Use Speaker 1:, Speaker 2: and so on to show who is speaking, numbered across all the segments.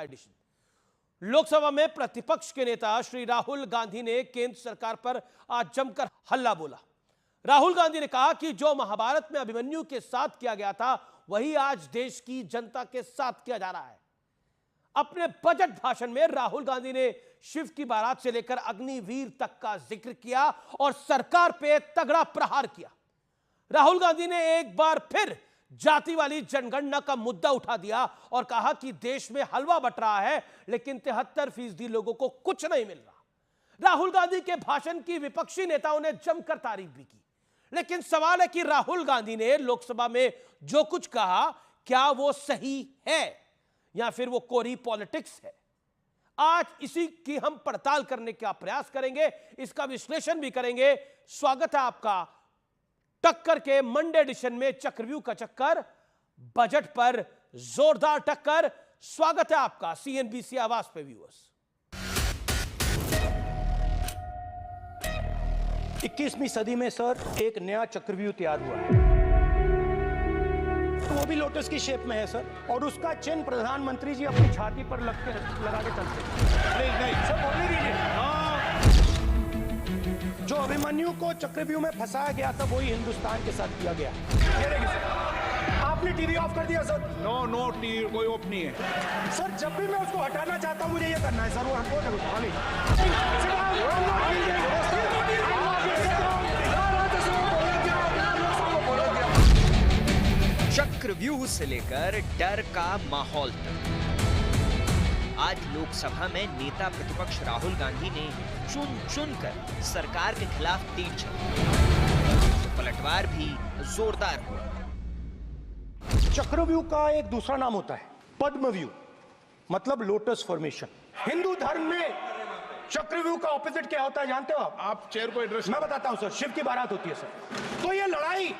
Speaker 1: का एडिशन। लोकसभा में प्रतिपक्ष के नेता श्री राहुल गांधी ने केंद्र सरकार पर आज जमकर हल्ला बोला। राहुल गांधी ने कहा कि जो महाभारत में अभिमन्यु के साथ किया गया था वही आज देश की जनता के साथ किया जा रहा है। अपने बजट भाषण में राहुल गांधी ने शिव की बारात से लेकर अग्निवीर तक का जिक्र किया और सरकार पे तगड़ा प्रहार किया। राहुल गांधी ने एक बार फिर जाति वाली जनगणना का मुद्दा उठा दिया और कहा कि देश में हलवा बंट रहा है लेकिन 73% लोगों को कुछ नहीं मिल रहा। राहुल गांधी के भाषण की विपक्षी नेताओं ने जमकर तारीफ भी की, लेकिन सवाल है कि राहुल गांधी ने लोकसभा में जो कुछ कहा क्या वो सही है या फिर वो कोरी पॉलिटिक्स है। आज इसी की हम पड़ताल करने का प्रयास करेंगे, इसका विश्लेषण भी करेंगे। स्वागत है आपका टक्कर के मंडे एडिशन में। चक्रव्यूह का चक्कर, बजट पर जोरदार टक्कर। स्वागत है आपका सीएनबीसी आवाज पे व्यूअर्स।
Speaker 2: 21वीं सदी में सर एक नया चक्रव्यूह तैयार हुआ है, तो वो भी लोटस की शेप में है सर, और उसका चिन्ह प्रधानमंत्री जी अपनी छाती पर लगा के चलते हैं। नहीं सर, बोलने दीजिए। जो अभिमन्यु को चक्रव्यूह में फंसाया गया था वही हिंदुस्तान के साथ किया गया। आपने टीवी ऑफ कर दिया सर।
Speaker 3: नो टीवी कोई ऑफ नहीं है
Speaker 2: सर। जब भी मैं उसको हटाना चाहता हूं मुझे ये करना है सर। वो हमको
Speaker 4: चक्रव्यूह से लेकर डर का माहौल तक आज लोकसभा में नेता प्रतिपक्ष राहुल गांधी ने चुन कर सरकार के खिलाफ तीर चलाई, तो पलटवार भी जोरदार हुआ।
Speaker 2: चक्रव्यूह का एक दूसरा नाम होता है पद्मव्यूह, मतलब लोटस फॉर्मेशन। हिंदू धर्म में चक्रव्यूह का ऑपोजिट क्या होता है जानते हो
Speaker 3: आप चेयर को एड्रेस।
Speaker 2: मैं बताता हूं सर। शिव की बारात होती है सर, तो ये लड़ाई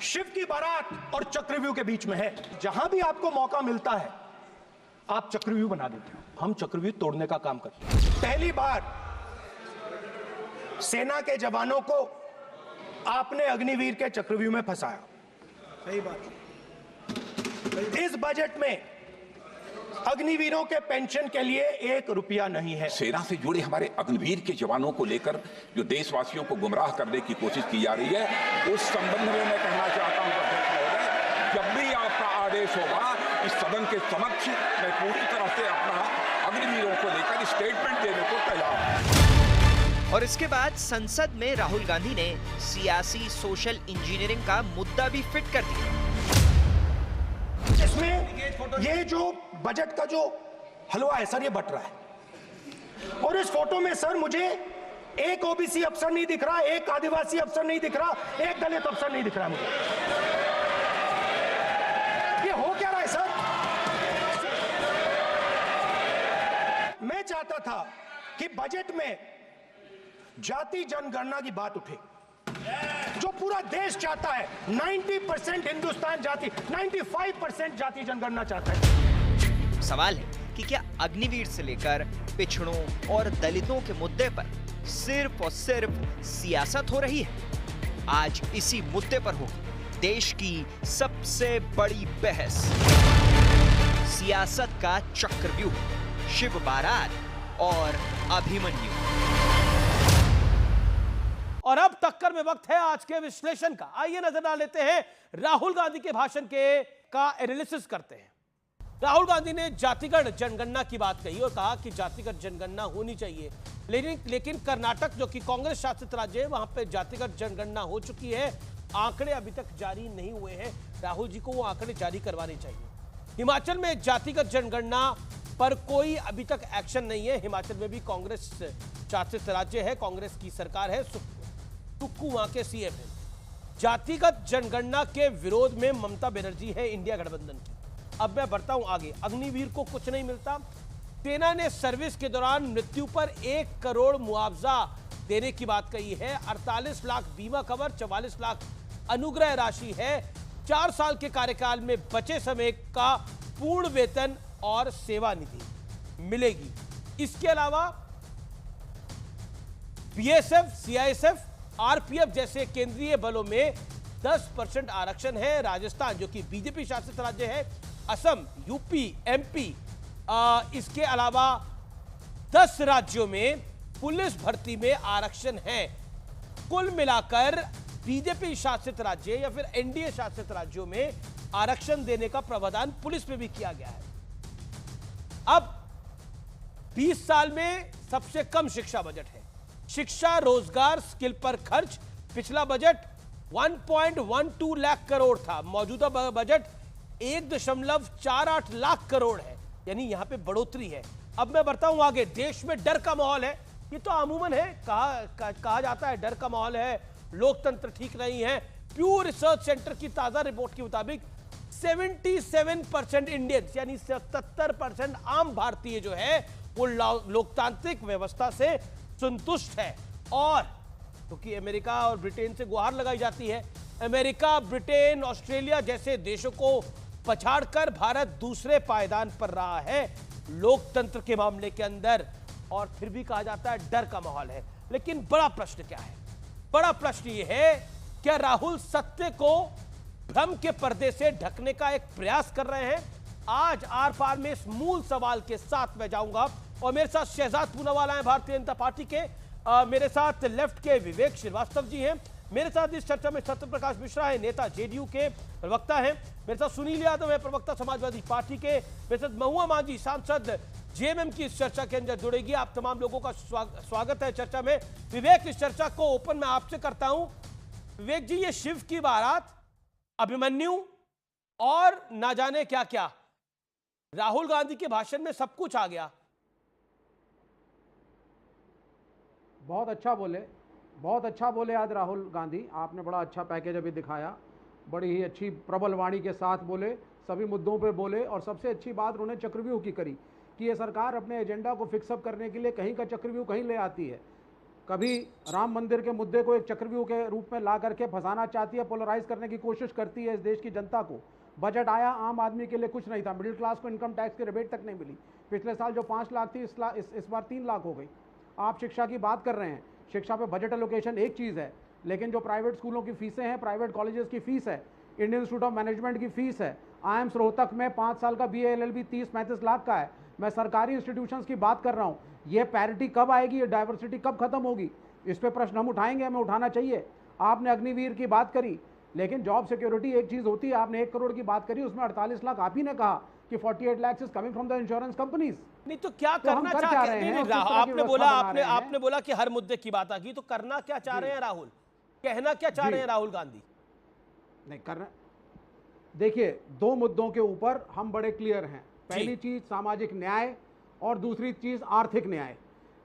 Speaker 2: शिव की बारात और चक्रव्यूह के बीच में है। जहां भी आपको मौका मिलता है आप चक्रव्यूह बना देते हो। हम चक्रव्यूह तोड़ने का काम करते हैं। पहली बार सेना के जवानों को आपने अग्निवीर के चक्रव्यूह में फंसाया। सही बात। इस बजट में अग्निवीरों के पेंशन के लिए 1 रुपया नहीं है।
Speaker 5: सेना से जुड़े हमारे अग्निवीर के जवानों को लेकर जो देशवासियों को गुमराह करने की कोशिश की जा रही है, उस संबंध में मैं कहना चाहता हूं जब भी आपका आदेश होगा इस सदन के समक्ष मैं पूरी तरह से अपना अग्निवीरों को लेकर स्टेटमेंट देने को तैयार हूं।
Speaker 4: और इसके बाद संसद में राहुल गांधी ने सियासी सोशल इंजीनियरिंग का मुद्दा भी फिट कर दिया।
Speaker 2: इसमें ये जो बजट का जो हलवा है सर, ये बट रहा है। और इस फोटो में सर मुझे एक ओबीसी अफसर नहीं दिख रहा, एक आदिवासी अफसर नहीं दिख रहा, एक दलित अफसर नहीं दिख रहा मुझे। ये हो क्या रहा है सर? मैं चाहता था कि बजट में जाति जनगणना की बात उठे, जो पूरा देश चाहता है। 90% हिंदुस्तान जाति, 95% जाति जनगणना चाहता है।
Speaker 4: सवाल है कि क्या अग्निवीर से लेकर पिछड़ों और दलितों के मुद्दे पर सिर्फ और सिर्फ सियासत हो रही है? आज इसी मुद्दे पर हो देश की सबसे बड़ी बहस। सियासत का चक्रव्यूह, शिव बारात और अभिमन्यु।
Speaker 1: और अब टक्कर में वक्त है आज के विश्लेषण का। आइए नजर डाल लेते हैं राहुल गांधी के भाषण का एनालिसिस करते हैं। राहुल गांधी ने जातिगत जनगणना की बात कही और कहा कि जातिगत जनगणना होनी चाहिए, लेकिन कर्नाटक जो कि कांग्रेस शासित राज्य है वहां पे जातिगत जनगणना हो चुकी है। आंकड़े अभी तक जारी नहीं हुए हैं, राहुल जी को वो आंकड़े जारी करवाने चाहिए। हिमाचल में जातिगत जनगणना पर कोई अभी तक एक्शन नहीं है। हिमाचल में भी कांग्रेस शासित राज्य है, कांग्रेस की सरकार है, टुक्कू वहां के सीएम है। जातिगत जनगणना के विरोध में ममता बनर्जी है इंडिया गठबंधन की। अब मैं बढ़ता हूं आगे। अग्निवीर को कुछ नहीं मिलता। सेना ने सर्विस के दौरान मृत्यु पर 1 करोड़ मुआवजा देने की बात कही है। 48 लाख बीमा कवर, 44 लाख अनुग्रह राशि है। 4 साल के कार्यकाल में बचे समय का पूर्ण वेतन और सेवा निधि मिलेगी। इसके अलावा बीएसएफ, सीआईएसएफ, आरपीएफ जैसे केंद्रीय बलों में 10% आरक्षण है। राजस्थान जो कि बीजेपी शासित राज्य है, असम, यूपी, एमपी, इसके अलावा 10 राज्यों में पुलिस भर्ती में आरक्षण है। कुल मिलाकर बीजेपी शासित राज्य या फिर एनडीए शासित राज्यों में आरक्षण देने का प्रावधान पुलिस में भी किया गया है। अब 20 साल में सबसे कम शिक्षा बजट है। शिक्षा, रोजगार, स्किल पर खर्च, पिछला बजट 1.12 लाख करोड़ था, मौजूदा बजट 1.48 लाख करोड़ है, यानी यहां पे बढ़ोतरी है। अब मैं बढ़ता हूं आगे। देश में डर का माहौल है, ये तो अमूमन है, कहा जाता है डर का माहौल है, लोकतंत्र ठीक नहीं है। प्यू रिसर्च सेंटर की ताजा रिपोर्ट के मुताबिक 77% इंडियंस यानी 77% आम भारतीय जो है वो लोकतांत्रिक व्यवस्था से संतुष्ट है। और क्योंकि अमेरिका और ब्रिटेन से गुहार लगाई जाती है, अमेरिका, ब्रिटेन, ऑस्ट्रेलिया जैसे देशों को पछाड़कर भारत दूसरे पायदान पर रहा है लोकतंत्र के मामले के अंदर, और फिर भी कहा जाता है डर का माहौल है। लेकिन बड़ा प्रश्न क्या है? बड़ा प्रश्न यह है, क्या राहुल सत्य को भ्रम के पर्दे से ढकने का एक प्रयास कर रहे हैं? आज आर पार में इस मूल सवाल के साथ मैं जाऊंगा, और मेरे साथ शहजाद पूनावाला हैं भारतीय जनता पार्टी के, मेरे साथ लेफ्ट के विवेक श्रीवास्तव जी हैं, मेरे साथ इस चर्चा में सत्यप्रकाश मिश्रा है, नेता जेडीयू के प्रवक्ता हैं, मेरे साथ सुनील यादव है, प्रवक्ता समाजवादी पार्टी के, मेरे साथ महुआ मांझी सांसद जेएमएम की इस चर्चा के अंदर जुड़ेगी। आप तमाम लोगों का स्वागत है चर्चा में। विवेक, इस चर्चा को ओपन मैं आपसे करता हूं। विवेक जी, ये शिव की बारात, अभिमन्यु और ना जाने क्या क्या, राहुल गांधी के भाषण में सब कुछ आ गया।
Speaker 6: बहुत अच्छा बोले आज राहुल गांधी। आपने बड़ा अच्छा पैकेज अभी दिखाया, बड़ी ही अच्छी प्रबल वाणी के साथ बोले, सभी मुद्दों पे बोले, और सबसे अच्छी बात उन्होंने चक्रव्यूह की करी कि ये सरकार अपने एजेंडा को फिक्सअप करने के लिए कहीं का चक्रव्यूह कहीं ले आती है। कभी राम मंदिर के मुद्दे को एक चक्रव्यूह के रूप में ला करके फंसाना चाहती है, पोलराइज करने की कोशिश करती है इस देश की जनता को। बजट आया, आम आदमी के लिए कुछ नहीं था, मिडिल क्लास को इनकम टैक्स की रिबेट तक नहीं मिली। पिछले साल जो 5 लाख थी इस बार 3 लाख हो गई। आप शिक्षा की बात कर रहे हैं, शिक्षा पे बजट एलोकेशन एक चीज़ है, लेकिन जो प्राइवेट स्कूलों की फीसें हैं, प्राइवेट कॉलेजेस की फीस है, इंडियन इंस्टीट्यूट ऑफ मैनेजमेंट की फीस है, आईएम्स रोहतक में 5 साल का BA LLB 30-35 लाख का है। मैं सरकारी इंस्टीट्यूशंस की बात कर रहा हूँ। ये पैरिटी कब आएगी, ये डाइवर्सिटी कब खत्म होगी, इस पे प्रश्न हम उठाएंगे, हमें उठाना चाहिए। आपने अग्निवीर की बात करी, लेकिन जॉब सिक्योरिटी एक चीज़ होती है। आपने 1 करोड़ की बात करी, उसमें 48 लाख आप ही ने कहा कि 48 lakh is coming from the insurance companies.
Speaker 1: नहीं तो क्या करना चाह रहे हैं? आपने बोला कि हर मुद्दे की बात आ गई, तो करना क्या चाह रहे हैं राहुल? कहना क्या चाह रहे हैं राहुल गांधी?
Speaker 6: नहीं करना, देखिए 2 मुद्दों के ऊपर हम बड़े क्लियर हैं। पहली चीज सामाजिक न्याय और दूसरी चीज आर्थिक न्याय।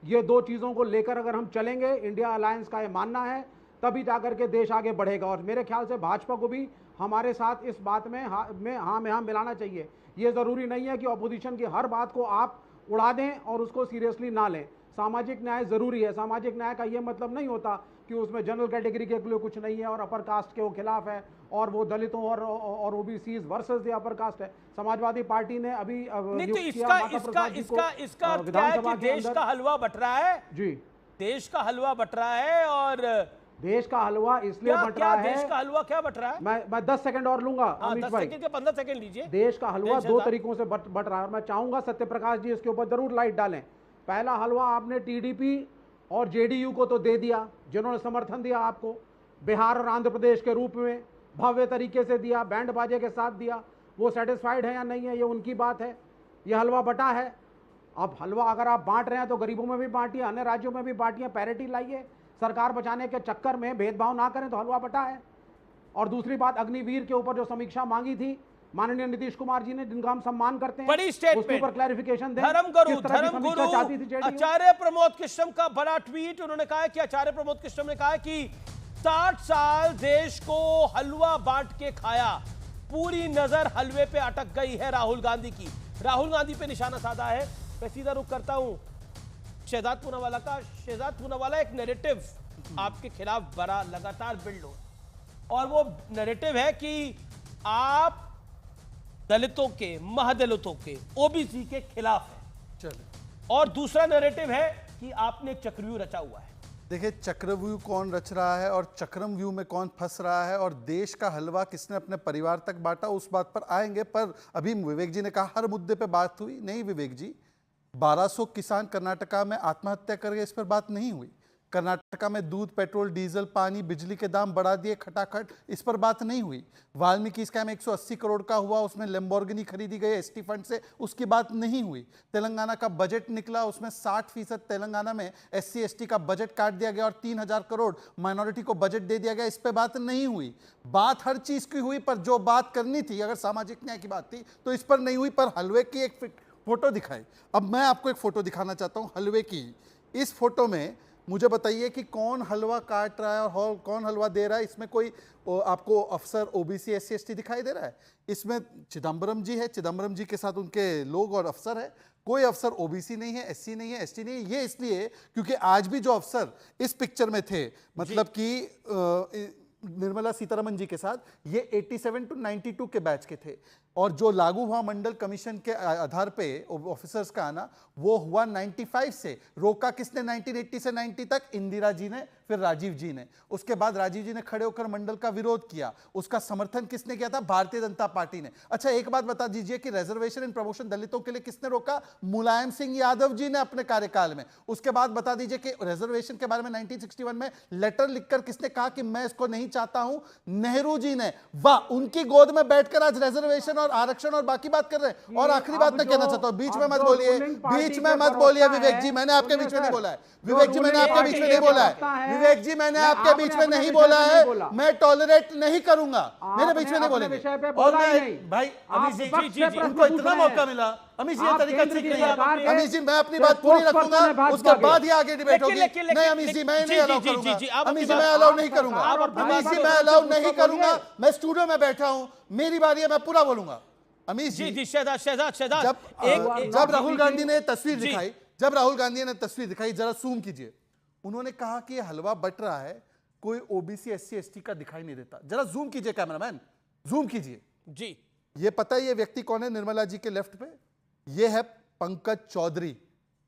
Speaker 6: ये 2 चीजों को लेकर अगर हम चलेंगे, इंडिया अलायंस का ये मानना है, तभी जाकर के देश आगे बढ़ेगा। और मेरे ख्याल से भाजपा को भी हमारे साथ इस बात में हाँ मिलाना चाहिए। ये जरूरी नहीं है कि ऑपोजिशन की हर बात को आप उड़ा दें और उसको सीरियसली ना लें। सामाजिक न्याय जरूरी है। सामाजिक न्याय का ये मतलब नहीं होता कि उसमें जनरल कैटेगरी के लिए कुछ नहीं है और अपर कास्ट के वो खिलाफ है और वो दलितों और OBCs versus the upper caste है। समाजवादी पार्टी ने अभी
Speaker 1: नहीं तो इसका क्या है कि देश का हलवा बट रहा है जी, देश का हलवा बट रहा है। और
Speaker 6: देश का हलवा इसलिए बट रहा है,
Speaker 1: देश का हलवा क्या बट रहा है? मैं
Speaker 6: 10 सेकंड और लूंगा।
Speaker 1: 10 सेकंड के 15 सेकंड लीजिए।
Speaker 6: देश का हलवा 2 तरीकों से बट रहा है। मैं चाहूंगा सत्यप्रकाश जी इसके ऊपर जरूर लाइट डालें। पहला हलवा आपने टीडीपी और जेडीयू को तो दे दिया, जिन्होंने समर्थन दिया आपको, बिहार और आंध्र प्रदेश के रूप में भव्य तरीके से दिया, बैंड बाजे के साथ दिया। वो सेटिस्फाइड है या नहीं है ये उनकी बात है। ये हलवा बटा है। अब हलवा अगर आप बांट रहे हैं तो गरीबों में भी बांटिए, अन्य राज्यों में भी बांटिए, पैरिटी लाइए। सरकार बचाने के चक्कर में भेदभाव ना करें तो हलवा बटा है। और दूसरी बात, अग्निवीर के ऊपर जो समीक्षा मांगी थी माननीय नीतीश कुमार जी ने, जिनका हम सम्मान करते हैं,
Speaker 1: बड़ी स्टेटमेंट,
Speaker 6: उसके ऊपर क्लैरिफिकेशन दें।
Speaker 1: धर्मगुरु आचार्य प्रमोद कृष्णम का बड़ा ट्वीट। उन्होंने कहा है कि आचार्य प्रमोद कृष्णम ने कहा है कि 60 साल देश को हलवा बांट के खाया, पूरी नजर हलवे पे अटक गई है राहुल गांधी की। राहुल गांधी पे निशाना साधा है। मैं सीधा रुख करता हूं शहजाद पूनावाला का। शहजाद पूनावाला, एक नैरेटिव आपके खिलाफ बड़ा लगातार बिल्ड हो, और वो नैरेटिव है कि आप दलितों के, महादलितों के, ओबीसी के खिलाफ है। और दूसरा नैरेटिव है कि आपने चक्रव्यूह रचा हुआ है।
Speaker 7: देखिए, चक्रव्यूह कौन रच रहा है और चक्रम व्यू में कौन फंस रहा है और देश का हलवा किसने अपने परिवार तक बांटा, उस बात पर आएंगे। पर अभी विवेक जी ने कहा हर मुद्दे पे बात हुई। नहीं विवेक जी, 1200 किसान कर्नाटका में आत्महत्या कर गए, इस पर बात नहीं हुई। कर्नाटका में दूध, पेट्रोल, डीजल, पानी, बिजली के दाम बढ़ा दिए खटाखट, इस पर बात नहीं हुई। वाल्मीकि स्कैम 180 करोड़ का हुआ, उसमें लैम्बोर्गिनी खरीदी गई एसटी फंड से, उसकी बात नहीं हुई। तेलंगाना का बजट निकला, उसमें 60% तेलंगाना में SC ST का बजट काट दिया गया और 3000 करोड़ माइनॉरिटी को बजट दे दिया गया, इस पर बात नहीं हुई। बात हर चीज की हुई, पर जो बात करनी थी, अगर सामाजिक न्याय की बात थी तो इस पर नहीं हुई। पर हलवे की एक फोटो दिखाई। अब मैं आपको एक फोटो दिखाना चाहता हूं हलवे की। इस फोटो में मुझे बताइए कि कौन हलवा काट रहा है और कौन हलवा दे रहा है। इसमें कोई आपको अफसर OBC SC ST दिखाई दे रहा है? इसमें चिदम्बरम जी है, चिदम्बरम जी के साथ उनके लोग और अफसर है। कोई अफसर OBC नहीं है, SC नहीं है, ST नहीं है। ये इसलिए क्योंकि आज भी जो अफसर इस पिक्चर में थे, मतलब कि निर्मला सीतारमन जी के साथ, ये 87 to 92 के बैच के थे और जो लागू हुआ मंडल कमीशन के आधार पे ऑफिसर्स का आना, वो हुआ 95 से। रोका किसने 1980 से 90 तक? इंदिरा जी ने, फिर राजीव जी ने। उसके बाद राजीव जी ने खड़े होकर मंडल का विरोध किया। उसका समर्थन किसने किया था? भारतीय जनता पार्टी ने। अच्छा, एक बात बता दीजिए कि रिजर्वेशन इन प्रमोशन दलितों के लिए किसने रोका? मुलायम सिंह यादव जी ने अपने कार्यकाल में। उसके बाद बता दीजिए कि रिजर्वेशन के बारे में 1961 में लेटर लिखकर किसने कहा कि मैं इसको नहीं चाहता हूं? नेहरू जी ने। वाह, उनकी गोद में बैठकर आज रिजर्वेशन और आरक्षण और बाकी बात कर रहे हैं। और आखिरी बात मैं कहना चाहता हूं, बीच में मत बोलिए, बीच में मत बोलिए विवेक जी, मैंने आपके बीच में नहीं बोला है। विवेक जी, मैंने आपके बीच में नहीं बोला है। विवेक जी, मैंने आपके बीच में नहीं बोला है। मैं टॉलरेट नहीं करूंगा, मेरे बीच में नहीं बोलेंगे। और मैं भाई अमीश जी, उनको इतना मौका मिला। अमीश जी, ये तरीका ठीक नहीं है। अमीश जी, मैं अपनी बात पूरी रखूंगा, उसके बाद ही आगे डिबेट होगी। नहीं अमीश जी, मैं नहीं अलाउ करूंगा। अमीश जी, मैं अलाउ नहीं करूंगा। अमीश जी, मैं अलाउ नहीं करूंगा। मैं स्टूडियो में बैठा हूं, मेरी बारी है, मैं पूरा बोलूंगा। अमीश जी,
Speaker 1: शहजाद,
Speaker 7: जब राहुल गांधी ने तस्वीर दिखाई, जब राहुल गांधी ने तस्वीर दिखाई, जरा जूम कीजिए। उन्होंने कहा कि ये हलवा बट रहा है, कोई OBC SC ST का दिखाई नहीं देता। जरा जूम कीजिए कैमरामैन, जूम कीजिए जी। ये पता है ये व्यक्ति कौन है? निर्मला जी के लेफ्ट पे ये है पंकज चौधरी।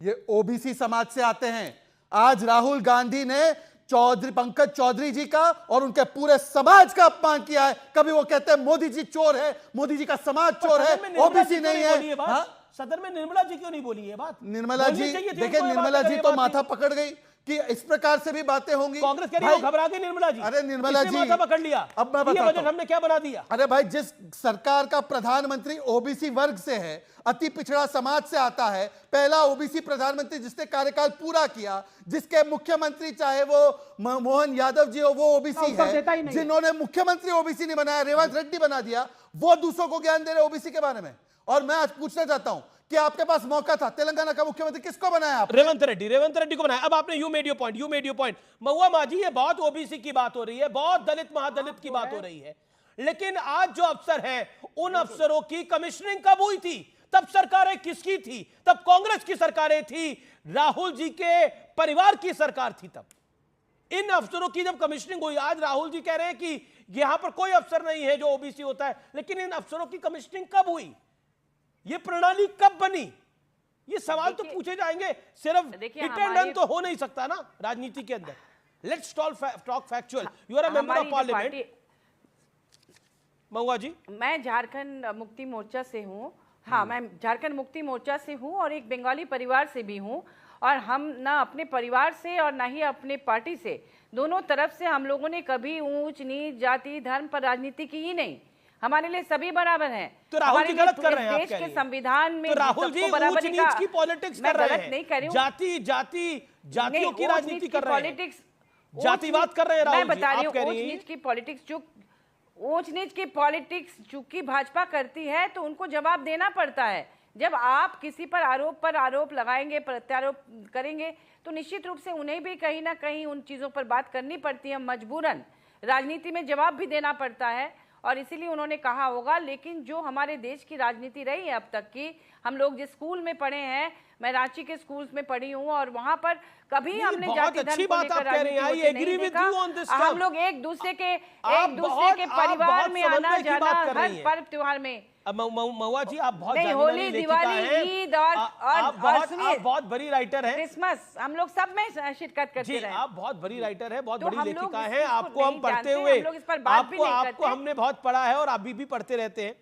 Speaker 7: ये OBC समाज से आते हैं। आज राहुल गांधी ने पंकज चौधरी जी का और उनके पूरे समाज का अपमान किया है। कभी वो कहते हैं मोदी जी चोर है, मोदी जी का समाज चोर है, OBC नहीं है।
Speaker 1: सदन में निर्मला जी क्यों नहीं बोली ये बात?
Speaker 7: निर्मला जी, देखिए निर्मला जी तो माथा पकड़ गई कि इस प्रकार से भी बातें होंगी।
Speaker 1: कांग्रेस कह रही है घबरा गई निर्मला जी।
Speaker 7: अरे निर्मला जी,
Speaker 1: माथा पकड़ लिया।
Speaker 7: अब मैं बताता हूं
Speaker 1: हमने क्या बना दिया।
Speaker 7: अरे भाई, जिस सरकार का प्रधानमंत्री OBC वर्ग से है, अति पिछड़ा समाज से आता है, पहला OBC प्रधानमंत्री जिसने कार्यकाल पूरा किया, जिसके मुख्यमंत्री चाहे वो मोहन यादव जी हो, वो OBC है, जिन्होंने मुख्यमंत्री OBC नहीं बनाया, रेवंत रेड्डी बना दिया, वो दूसरों को ज्ञान दे रहे OBC के बारे में। और मैं आज पूछना चाहता हूं कि आपके पास मौका था, तेलंगाना का मुख्यमंत्री किसको बनाया आपने?
Speaker 1: रेवंत रेड्डी को बनाया। अब आपने यू मेड योर पॉइंट। महुआ मांझी, ये बहुत OBC की बात हो रही है, बहुत दलित महादलित की बात हो रही है, लेकिन आज जो अफसर हैं, उन अफसरों की कमिश्निंग कब हुई थी? तब सरकारें किसकी थी? तब कांग्रेस की सरकारें थी, राहुल जी के परिवार की सरकार थी। तब इन अफसरों की जब कमिश्निंग हुई, आज राहुल जी कह रहे हैं कि यहां पर कोई अफसर नहीं है जो OBC होता है, लेकिन इन अफसरों की कमिश्निंग कब हुई? ये प्रणाली कब बनी? ये सवाल तो पूछे जाएंगे। सिर्फ हिट एंड रन तो हो नहीं सकता ना राजनीति के अंदर। Let's talk factual. You are a member of parliament. Mahua ji,
Speaker 8: मैं झारखंड मुक्ति मोर्चा से हूँ। हाँ, मैं झारखंड मुक्ति मोर्चा से हूँ और एक बंगाली परिवार से भी हूँ। और हम ना अपने परिवार से और ना ही अपने पार्टी से, दोनों तरफ से हम लोगों ने कभी ऊंच नीच, जाति, धर्म पर राजनीति की ही नहीं। हमारे लिए सभी बराबर हैं।
Speaker 1: तो राहुल जी गलत कर रहे हैं।
Speaker 8: देश के संविधान में
Speaker 1: तो राहुल जी ऊंच नीच की पॉलिटिक्स कर रहे हैं।
Speaker 8: नहीं कर रही हूँ।
Speaker 1: जातियों की राजनीति कर रहे हैं, जातिवाद कर रहे हैं।
Speaker 8: मैं बता रही हूँ ऊंच नीच की पॉलिटिक्स। ऊंच नीच की पॉलिटिक्स चूंकि भाजपा करती है तो उनको जवाब देना पड़ता है। जब आप किसी पर आरोप लगाएंगे, प्रत्यारोप करेंगे, तो निश्चित रूप से उन्हें भी कहीं ना कहीं उन चीजों पर बात करनी पड़ती है। मजबूरन राजनीति में जवाब भी देना पड़ता है और इसीलिए उन्होंने कहा होगा। लेकिन जो हमारे देश की राजनीति रही है अब तक की, हम लोग जिस स्कूल में पढ़े हैं मैं रांची के स्कूल्स में पढ़ी हूँ और वहां पर कभी हमने
Speaker 1: बहुत
Speaker 8: जाति
Speaker 1: अच्छी
Speaker 8: धर्म को
Speaker 1: बात
Speaker 8: लेकर
Speaker 1: आप कह रही हैं।
Speaker 8: राजनीति
Speaker 1: I
Speaker 8: होते नहीं
Speaker 1: agree with
Speaker 8: देखा।
Speaker 1: you on this
Speaker 8: हम
Speaker 1: stuff।
Speaker 8: लोग एक दूसरे के
Speaker 1: आप
Speaker 8: परिवार में आना
Speaker 1: समन्वय की
Speaker 8: जाना
Speaker 1: बात कर
Speaker 8: हर
Speaker 1: रही हैं।
Speaker 8: पर्व त्योहार में।
Speaker 1: अब महुआ जी, आप बहुत
Speaker 8: नहीं,
Speaker 1: जानी
Speaker 8: होली,
Speaker 1: मानी लेखिका
Speaker 8: दिवाली,
Speaker 1: हैं।
Speaker 8: ईद और
Speaker 1: आप
Speaker 8: सुनिए,
Speaker 1: बहुत बड़ी राइटर हैं
Speaker 8: क्रिसमस हम लोग सब में शिरकत करते
Speaker 1: जी।
Speaker 8: रहे।
Speaker 1: आप बहुत बड़ी राइटर हैं, बहुत
Speaker 8: तो
Speaker 1: बड़ी
Speaker 8: हम लोग
Speaker 1: लेखिका
Speaker 8: इस
Speaker 1: हैं।
Speaker 8: चीज को
Speaker 1: आपको हम
Speaker 8: नहीं
Speaker 1: पढ़ते
Speaker 8: जानते,
Speaker 1: हुए
Speaker 8: हम लोग इस पर बात भी नहीं
Speaker 1: आपको
Speaker 8: करते।
Speaker 1: हमने बहुत पढ़ा है और अभी भी पढ़ते रहते हैं।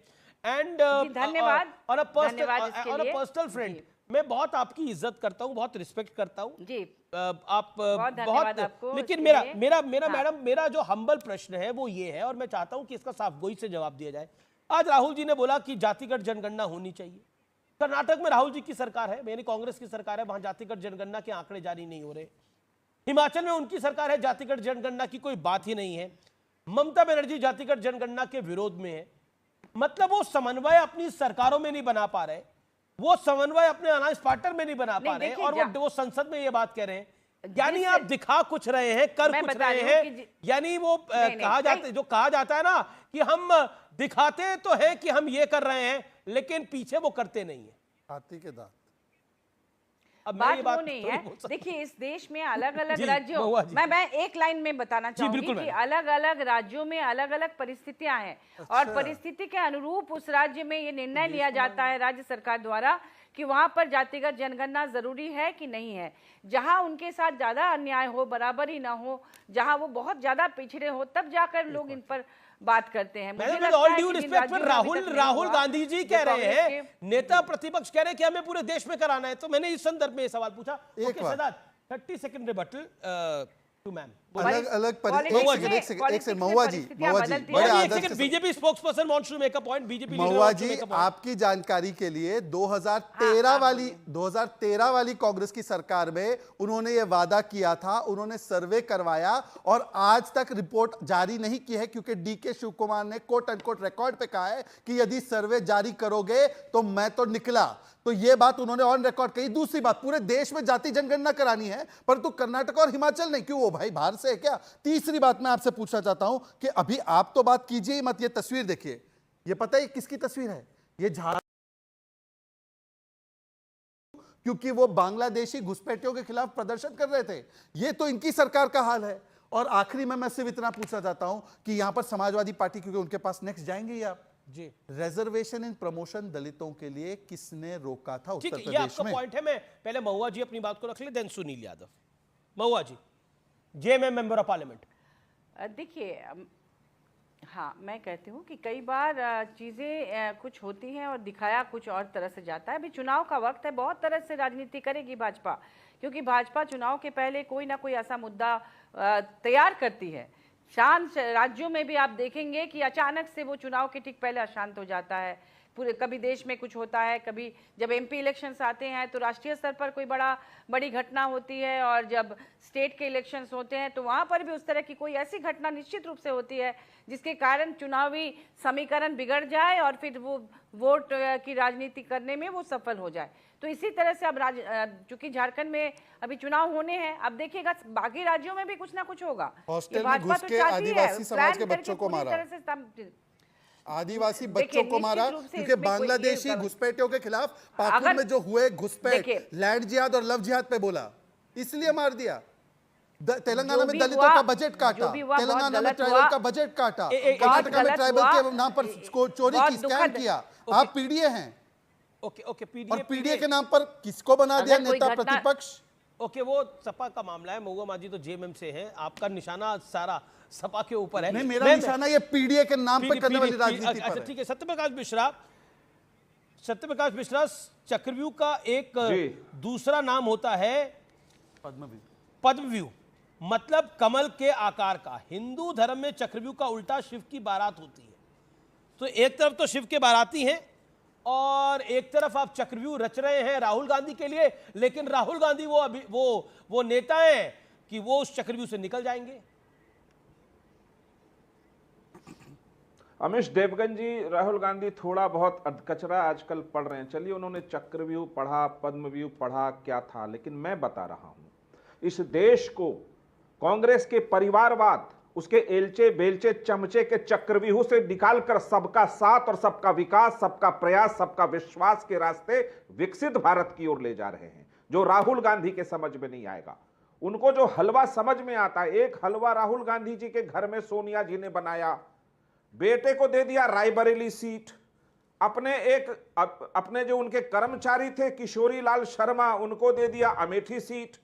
Speaker 1: एंड
Speaker 8: धन्यवाद,
Speaker 1: और
Speaker 8: धन्यवाद इसके लिए।
Speaker 1: पर्सनल फ्रेंड, मैं बहुत आपकी इज्जत करता हूँ, बहुत रिस्पेक्ट करता हूँ
Speaker 8: जी।
Speaker 1: आप
Speaker 8: बहुत धन्यवाद आपको
Speaker 1: लेकिन
Speaker 8: इसके लिए।
Speaker 1: मेरा
Speaker 8: हाँ।
Speaker 1: मैडम, मेरा जो हम्बल प्रश्न है वो ये है और मैं चाहता हूं कि इसका साफ गोई से जवाब दिया जाए। आज राहुल जी ने बोला कि जातिगत जनगणना होनी चाहिए। कर्नाटक में राहुल जी की सरकार है, यानी कांग्रेस की सरकार है, वहां जातिगत जनगणना के आंकड़े जारी नहीं हो रहे। हिमाचल में उनकी सरकार है, जातिगत जनगणना की कोई बात ही नहीं है। ममता बनर्जी जातिगत जनगणना के विरोध में है। मतलब वो समन्वय अपनी सरकारों में नहीं बना पा रहे, वो समन्वय अपने अलायंस पार्टनर में नहीं बना पा रहे,
Speaker 8: देखिए,
Speaker 1: और वो संसद में ये बात कह रहे हैं। यानी
Speaker 8: जिस-
Speaker 1: आप दिखा कुछ रहे हैं, कर
Speaker 8: मैं
Speaker 1: कुछ
Speaker 8: बता
Speaker 1: रहे
Speaker 8: रही हूँ
Speaker 1: हैं।
Speaker 8: कि
Speaker 1: यानी वो
Speaker 8: नहीं,
Speaker 1: जो कहा जाता है ना कि हम दिखाते तो है कि हम ये कर रहे हैं, लेकिन पीछे वो करते नहीं है।
Speaker 7: हाथी के दांत।
Speaker 1: अब मैं ये
Speaker 8: बात वो
Speaker 1: बात
Speaker 8: नहीं
Speaker 1: थोड़ी
Speaker 8: है।
Speaker 1: बोल सकता
Speaker 8: देखिए, इस देश में अलग अलग
Speaker 1: जी,
Speaker 8: राज्यों
Speaker 1: महुआ जी।
Speaker 8: मैं एक लाइन में बताना चाहूंगी
Speaker 1: बिल्कुल
Speaker 8: कि
Speaker 1: मैडम।
Speaker 8: अलग अलग राज्यों में अलग अलग परिस्थितियां हैं और परिस्थिति के अनुरूप उस राज्य में ये निर्णय लिया जाता है राज्य सरकार द्वारा कि वहां पर जातिगत जनगणना जरूरी है कि नहीं है। जहां उनके साथ ज्यादा अन्याय हो, बराबरी ना हो, जहां वो बहुत ज्यादा पिछड़े हो, तब जाकर लोग इन पर बात करते हैं। मुझे
Speaker 1: मैडम,
Speaker 8: लगता
Speaker 1: ऑल
Speaker 8: है
Speaker 1: ड्यू
Speaker 8: कि जिन
Speaker 1: रिस्पेक्ट
Speaker 8: राज्यों
Speaker 1: पर
Speaker 8: में अभी तक नहीं
Speaker 1: राहुल
Speaker 8: हुआ,
Speaker 1: गांधी जी
Speaker 8: जो
Speaker 1: कह रहे
Speaker 8: कांग्रेस
Speaker 1: हैं,
Speaker 8: के-
Speaker 1: नेता प्रतिपक्ष कह रहे हैं कि हमें पूरे देश में कराना है। तो मैंने इस संदर्भ में ये सवाल पूछा।
Speaker 7: एक
Speaker 1: ओके
Speaker 7: बात।
Speaker 1: Sadat, 30 second rebuttal to ma'am.
Speaker 7: अलग अलग
Speaker 8: Politics
Speaker 7: एक सेकंड महुआ जी,
Speaker 8: परिस्थितियां
Speaker 7: महुआ जी,
Speaker 8: बदलती
Speaker 7: बड़े
Speaker 8: हैं।
Speaker 7: आदर
Speaker 1: एक सेकंड,
Speaker 7: से
Speaker 1: BJP spokesperson wants to make a point. BJP
Speaker 7: Mahua ji, आपकी जानकारी के लिए 2013 वाली कांग्रेस की सरकार में उन्होंने ये वादा किया था, उन्होंने सर्वे करवाया और आज तक रिपोर्ट जारी नहीं की है, क्योंकि डीके शिव कुमार ने कोट अनकोट रिकॉर्ड पे कहा है कि यदि सर्वे जारी करोगे तो मैं तो निकला। तो ये बात उन्होंने ऑन रिकॉर्ड कही। दूसरी बात, पूरे देश में जाति जनगणना करानी है, परंतु कर्नाटक और हिमाचल नहीं। क्यों, वो भाई बाहर से है क्या? तीसरी बात मैं आपसे पूछना चाहता हूं कि अभी आप तो बात कीजिए ही मत, ये तस्वीर देखिए, ये पता है किसकी तस्वीर है? ये झारखंड, क्योंकि वो बांग्लादेशी घुसपैठियों के खिलाफ प्रदर्शन कर रहे थे। ये तो इनकी सरकार का हाल है। और आखिरी में मैं सिर्फ इतना पूछना चाहता हूं कि यहां पर समाजवादी पार्टी, क्योंकि उनके पास नेक्स्ट जाएंगे ही आप
Speaker 1: जी,
Speaker 7: रिजर्वेशन इन प्रमोशन दलितों के लिए किसने रोका था
Speaker 1: ठीक
Speaker 7: उत्तर
Speaker 1: है, ये
Speaker 7: प्रदेश
Speaker 1: आपका
Speaker 7: में?
Speaker 1: पॉइंट है। मैं पहले महुआ जी अपनी बात को रख ले, then Sunil Yadav. Mahua ji, JMM member of parliament.
Speaker 8: देखिए, हाँ, मैं कहती हूँ कि कई बार चीज़ें कुछ होती हैं और दिखाया कुछ और तरह से जाता है। अभी चुनाव का वक्त है, बहुत तरह से राजनीति करेगी भाजपा, क्योंकि भाजपा चुनाव के पहले कोई ना कोई ऐसा मुद्दा तैयार करती है। शांत राज्यों में भी आप देखेंगे कि अचानक से वो चुनाव के ठीक पहले अशांत हो जाता है। पूरे कभी देश में कुछ होता है, कभी जब एमपी इलेक्शंस आते हैं तो राष्ट्रीय स्तर पर कोई बड़ी घटना होती है, और जब स्टेट के इलेक्शंस होते हैं तो वहाँ पर भी उस तरह की कोई ऐसी घटना निश्चित रूप से होती है जिसके कारण चुनावी समीकरण बिगड़ जाए और फिर वो वोट की राजनीति करने में वो सफल हो जाए। तो इसी तरह से अब चूंकि झारखंड में अभी चुनाव होने हैं, अब देखिएगा बाकी राज्यों में भी कुछ ना कुछ होगा।
Speaker 7: हॉस्टल में घुस के आदिवासी समाज के बच्चों को मारा, आदिवासी बच्चों को मारा, क्योंकि बांग्लादेशी घुसपैठियों के खिलाफ पाकुर में जो हुए घुसपैठ, लैंड जिहाद और लव जिहाद पे बोला, इसलिए मार दिया। तेलंगाना में दलितों का बजट काटा, तेलंगाना में ट्राइबल का बजट काटा, कर्नाटक में ट्राइबल के नाम पर चोरी की, स्कैम किया। आप पीडीए हैं।
Speaker 1: ओके,
Speaker 7: और पीडीए के नाम पर किसको बना दिया नेता प्रतिपक्ष?
Speaker 1: ओके, वो सपा का मामला है। महुआ मांझी तो जेएमएम से हैं, आपका निशाना सारा सपा के ऊपर है।
Speaker 7: नहीं, मेरा निशाना ये पीडीए के नाम पे करने वाली राजनीति पर है।
Speaker 1: ठीक है, सत्यप्रकाश मिश्रा, चक्रव्यूह का एक दूसरा नाम होता है पद्मव्यूह, मतलब कमल के आकार का। हिंदू धर्म में चक्रव्यूह का उल्टा शिव की बारात होती है। तो एक तरफ तो शिव के बाराती हैं और एक तरफ आप चक्रव्यूह रच रहे हैं राहुल गांधी के लिए, लेकिन राहुल गांधी वो नेता हैं कि वो उस चक्रव्यूह से निकल जाएंगे।
Speaker 3: अमीश देवगन जी, राहुल गांधी थोड़ा बहुत अधकचरा आजकल पढ़ रहे हैं। चलिए, उन्होंने चक्रव्यूह पढ़ा, पद्मव्यूह पढ़ा, क्या था, लेकिन मैं बता रहा हूं, इस देश को कांग्रेस के परिवारवाद उसके एलचे बेलचे चमचे के चक्रव्यूह से निकालकर सबका साथ और सबका विकास, सबका प्रयास, सबका विश्वास के रास्ते विकसित भारत की ओर ले जा रहे हैं, जो राहुल गांधी के समझ में नहीं आएगा। उनको जो हलवा समझ में आता है, एक हलवा राहुल गांधी जी के घर में सोनिया जी ने बनाया, बेटे को दे दिया रायबरेली सीट, अपने जो उनके कर्मचारी थे किशोरी लाल शर्मा, उनको दे दिया अमेठी सीट,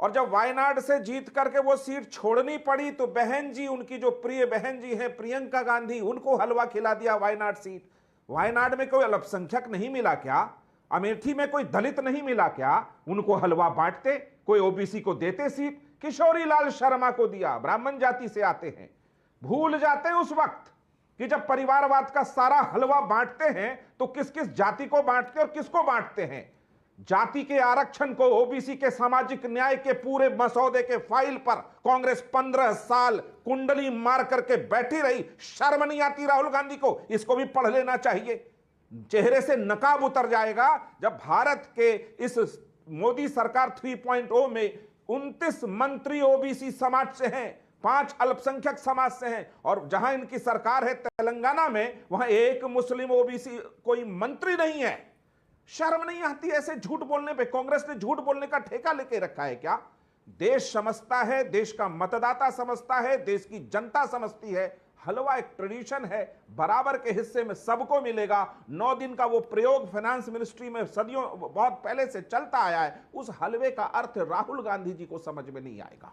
Speaker 3: और जब वायनाड से जीत करके वो सीट छोड़नी पड़ी तो बहन जी, उनकी जो प्रिय बहन जी हैं प्रियंका गांधी, उनको हलवा खिला दिया वायनाड सीट। वायनाड में कोई अल्पसंख्यक नहीं मिला क्या? अमेठी में कोई दलित नहीं मिला क्या? उनको हलवा बांटते, कोई ओबीसी को देते सीट, किशोरी लाल शर्मा को दिया, ब्राह्मण जाति से आते हैं। भूल जाते उस वक्त कि जब परिवारवाद का सारा हलवा बांटते हैं तो किस किस जाति को बांटते और किसको बांटते हैं। जाति के आरक्षण को, ओबीसी के सामाजिक न्याय के पूरे मसौदे के फाइल पर कांग्रेस 15 साल कुंडली मार करके बैठी रही। शर्म नहीं आती राहुल गांधी को? इसको भी पढ़ लेना चाहिए। चेहरे से नकाब उतर जाएगा जब भारत के इस मोदी सरकार 3.0 में 29 मंत्री ओबीसी समाज से हैं, 5 अल्पसंख्यक समाज से हैं, और जहां इनकी सरकार है तेलंगाना में, वहां एक मुस्लिम ओबीसी कोई मंत्री नहीं है। शर्म नहीं आती ऐसे झूठ बोलने पे? कांग्रेस ने झूठ बोलने का ठेका लेके रखा है क्या? देश समझता है, देश का मतदाता समझता है, देश की जनता समझती है, हलवा एक ट्रेडिशन है, बराबर के हिस्से में सबको मिलेगा। 9 दिन का वो प्रयोग फाइनेंस मिनिस्ट्री में सदियों बहुत पहले से चलता आया है। उस हलवे का अर्थ राहुल गांधी जी को समझ में नहीं आएगा।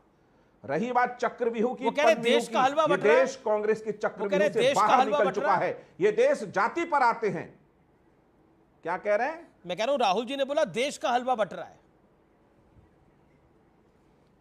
Speaker 3: रही बात चक्रव्यूह की,
Speaker 1: देश का हलवा बट रहा है,
Speaker 3: देश कांग्रेस की चक्रव्यूह से बाहर निकल चुका है। ये देश जाति पर आते हैं। क्या कह रहे हैं?
Speaker 1: मैं कह रहा हूं राहुल जी ने बोला देश का हलवा बट रहा है।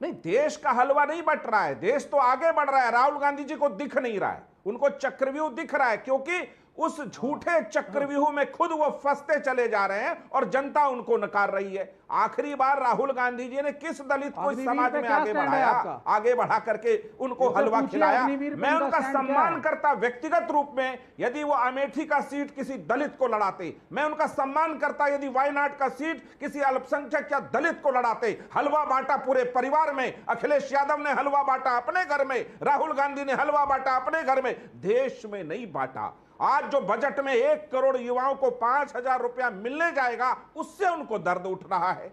Speaker 3: नहीं, देश का हलवा नहीं बट रहा है, देश तो आगे बढ़ रहा है। राहुल गांधी जी को दिख नहीं रहा है, उनको चक्रव्यूह दिख रहा है, क्योंकि उस झूठे चक्रव्यूह में खुद वो फंसते चले जा रहे हैं और जनता उनको नकार रही है। आखिरी बार राहुल गांधी जी ने किस दलित को इस समाज में आगे बढ़ाया, आगे बढ़ा करके उनको हलवा खिलाया? मैं उनका सम्मान करता व्यक्तिगत रूप में यदि वो अमेठी का सीट किसी दलित को लड़ाते, मैं उनका सम्मान करता यदि वायनाड का सीट किसी अल्पसंख्यक या दलित को लड़ाते। हलवा बांटा पूरे परिवार में, अखिलेश यादव ने हलवा बांटा अपने घर में, राहुल गांधी ने हलवा बांटा अपने घर में, देश में नहीं बांटा। आज जो बजट में 1 करोड़ युवाओं को 5,000 रुपया मिलने जाएगा, उससे उनको दर्द उठ रहा है।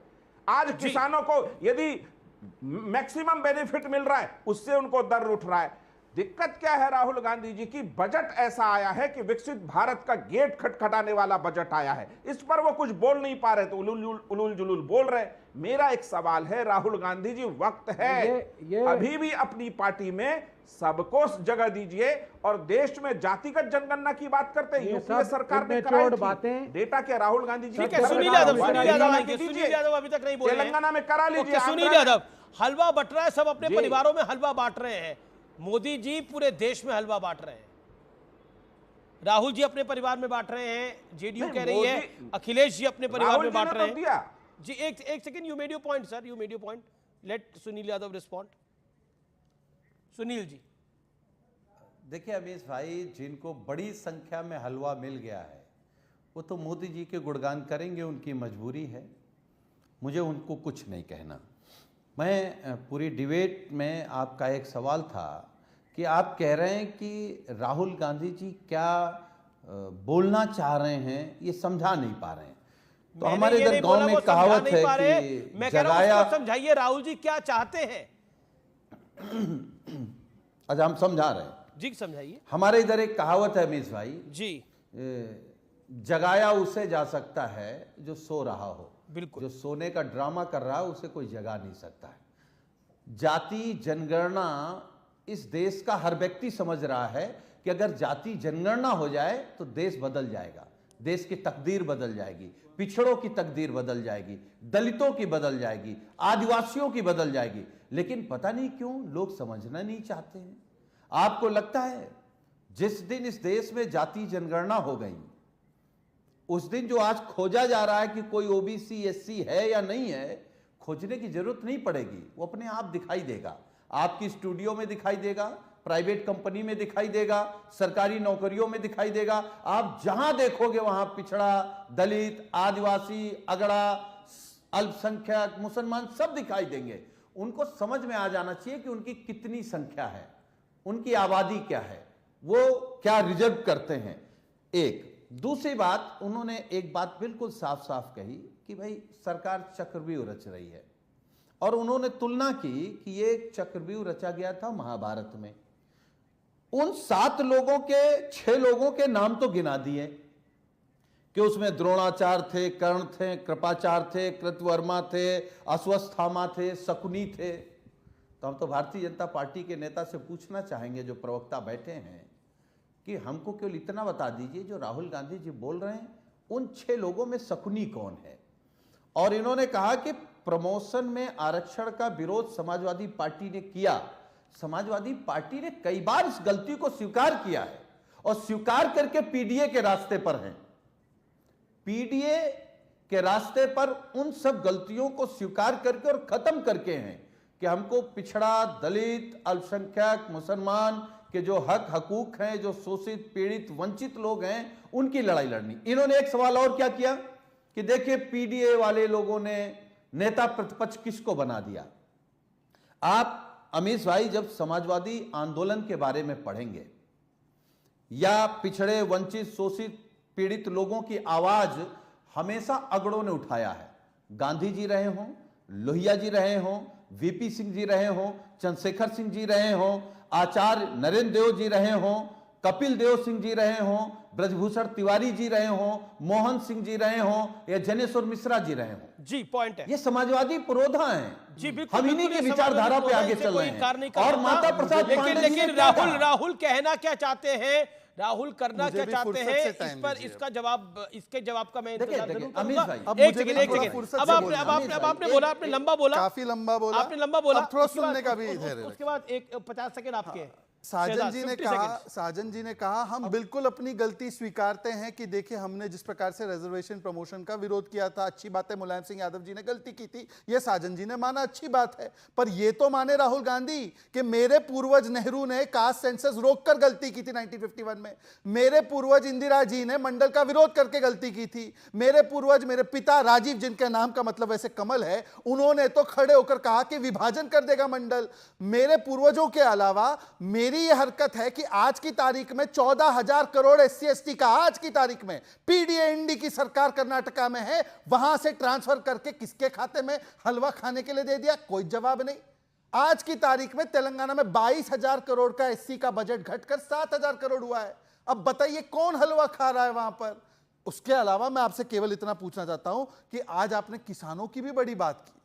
Speaker 3: आज किसानों को यदि मैक्सिमम बेनिफिट मिल रहा है, उससे उनको दर्द उठ रहा है। दिक्कत क्या है राहुल गांधी जी की? बजट ऐसा आया है कि विकसित भारत का गेट खटखटाने वाला बजट आया है। इस पर वो कुछ बोल नहीं पा रहे तो उलूल जुलूल बोल रहे। मेरा एक सवाल है राहुल गांधी जी, वक्त है अभी भी अपनी पार्टी में सबको जगह दीजिए, और देश में जातिगत जनगणना की बात करते हैं। यूपीए सरकार ने कराई थी, डेटा क्या राहुल गांधी जी?
Speaker 1: सुनील यादव अभी तक नहीं बोले।
Speaker 3: तेलंगाना में करा लीजिए।
Speaker 1: सुनील यादव, हलवा बट रहा है, सब अपने परिवारों में हलवा बांट रहे हैं। मोदी जी पूरे देश में हलवा बांट रहे हैं, राहुल जी अपने परिवार में बांट रहे हैं, जेडीयू कह रही है, अखिलेश जी अपने परिवार में बांट रहे हैं। जी एक second, you made your point sir, you made your point, let Sunil Yadav respond. Sunil ji,
Speaker 9: देखिए अमीश भाई, जिनको बड़ी संख्या में हलवा मिल गया है वो तो मोदी जी के गुणगान करेंगे, उनकी मजबूरी है, मुझे उनको कुछ नहीं कहना। मैं पूरी डिबेट में आपका एक सवाल था कि आप कह रहे हैं कि राहुल गांधी जी क्या बोलना चाह रहे हैं ये समझा नहीं पा रहे हैं। तो हमारे इधर गांव में कहावत है कि
Speaker 1: मैं कह रहा हूं उसको समझाइए राहुल जी क्या चाहते हैं।
Speaker 9: अच्छा, हम समझा रहे हैं
Speaker 1: जी, समझाइए।
Speaker 9: हमारे इधर एक कहावत है अमीश भाई
Speaker 1: जी,
Speaker 9: जगाया उसे जा सकता है जो सो रहा हो,
Speaker 1: बिल्कुल।
Speaker 9: जो सोने का ड्रामा कर रहा है उसे कोई जगा नहीं सकता है। जाति जनगणना इस देश का हर व्यक्ति समझ रहा है कि अगर जाति जनगणना हो जाए तो देश बदल जाएगा, देश की तकदीर बदल जाएगी, पिछड़ों की तकदीर बदल जाएगी, दलितों की बदल जाएगी, आदिवासियों की बदल जाएगी। लेकिन पता नहीं क्यों लोग समझना नहीं चाहते हैं। आपको लगता है जिस दिन इस देश में जाति जनगणना हो गई, उस दिन जो आज खोजा जा रहा है कि कोई ओबीसी एससी है या नहीं है, खोजने की जरूरत नहीं पड़ेगी, वो अपने आप दिखाई देगा। आपकी स्टूडियो में दिखाई देगा, प्राइवेट कंपनी में दिखाई देगा, सरकारी नौकरियों में दिखाई देगा। आप जहां देखोगे वहां पिछड़ा, दलित, आदिवासी, अगड़ा, अल्पसंख्यक, मुसलमान सब दिखाई देंगे। उनको समझ में आ जाना चाहिए कि उनकी कितनी संख्या है। उनकी आबादी क्या है, वो क्या रिजर्व करते हैं। एक दूसरी बात, उन्होंने एक बात बिल्कुल साफ साफ कही कि भाई सरकार चक्रव्यूह रच रही है, और उन्होंने तुलना की कि ये चक्रव्यूह रचा गया था महाभारत में। उन 7 लोगों के 6 लोगों के नाम तो गिना दिए कि उसमें द्रोणाचार्य थे, कर्ण थे, कृपाचार्य थे, कृतवर्मा थे, अश्वत्थामा थे, शकुनी थे। तो हम तो भारतीय जनता पार्टी के नेता से पूछना चाहेंगे, जो प्रवक्ता बैठे हैं, कि हमको केवल इतना बता दीजिए, जो राहुल गांधी जी बोल रहे हैं उन 6 लोगों में शकुनी कौन है। और इन्होंने कहा कि प्रमोशन में आरक्षण का विरोध समाजवादी पार्टी ने किया। समाजवादी पार्टी ने कई बार इस गलती को स्वीकार किया है, और स्वीकार करके पीडीए के रास्ते पर हैं। पीडीए के रास्ते पर उन सब गलतियों को स्वीकार करके और खत्म करके हैं कि हमको पिछड़ा, दलित, अल्पसंख्यक, मुसलमान के जो हक हकूक हैं, जो शोषित, पीड़ित, वंचित लोग हैं, उनकी लड़ाई लड़नी। इन्होंने एक सवाल और क्या किया कि देखिए पीडीए वाले लोगों ने नेता प्रतिपक्ष किसको बना दिया। आप अमीश भाई जब समाजवादी आंदोलन के बारे में पढ़ेंगे, या पिछड़े, वंचित, शोषित, पीड़ित लोगों की आवाज हमेशा अगड़ों ने उठाया है। गांधी जी रहे हों, लोहिया जी रहे हों, वीपी सिंह जी रहे हों, चंद्रशेखर सिंह जी रहे हों, आचार्य नरेंद्र देव जी रहे हों, कपिल देव सिंह जी रहे हों, ब्रजभूषण तिवारी जी रहे हों, मोहन सिंह जी रहे हों, या जनेश्वर मिश्रा जी रहे हों।
Speaker 1: जी पॉइंट है,
Speaker 9: ये समाजवादी पुरोधा हैं।
Speaker 1: जी बिल्कुल,
Speaker 9: हम इन्हीं की विचारधारा पे आगे चल रहे हैं। और माता प्रसाद
Speaker 1: लेकिन राहुल कहना क्या चाहते हैं, राहुल करना क्या चाहते हैं, इस पर इसका जवाब, इसके जवाब का मैं इंतजार जरूर करूंगा। एक सेकंड, अब आपने बोला, आपने लंबा बोला,
Speaker 7: काफी लंबा बोला,
Speaker 1: आपने लंबा बोला,
Speaker 7: थोड़ा सुनने का भी
Speaker 1: उसके बाद एक 50 सेकंड आपके।
Speaker 7: साजन जी ने कहा हम बिल्कुल अपनी गलती स्वीकारते हैं कि देखिए हमने जिस प्रकार से रिजर्वेशन प्रमोशन का विरोध किया था, अच्छी बात है, मुलायम सिंह यादव जी ने गलती की थी, ये साजन जी ने माना, अच्छी बात है। पर ये तो माने राहुल गांधी कि मेरे पूर्वज नेहरू ने कास्ट सेंसस रोककर गलती की थी 1951 में, मेरे पूर्वज इंदिरा जी ने मंडल का विरोध करके गलती की थी, मेरे पूर्वज, मेरे पिता राजीव, जिनके नाम का मतलब वैसे कमल है, उन्होंने तो खड़े होकर कहा कि विभाजन कर देगा मंडल। मेरे पूर्वजों के अलावा मेरी यह हरकत है कि आज की तारीख में 14,000 करोड़ SC/ST का आज की तारीख में पीडीए इंडी की सरकार कर्नाटका में है, वहां से ट्रांसफर करके किसके खाते में हलवा खाने के लिए दे दिया, कोई जवाब नहीं। आज की तारीख में तेलंगाना में 22,000 करोड़ का SC का बजट घटकर 7,000 करोड़ हुआ है। अब बताइए कौन हलवा खा रहा है वहां पर। उसके अलावा मैं आपसे केवल इतना पूछना चाहता हूं कि आज आपने किसानों की भी बड़ी बात की,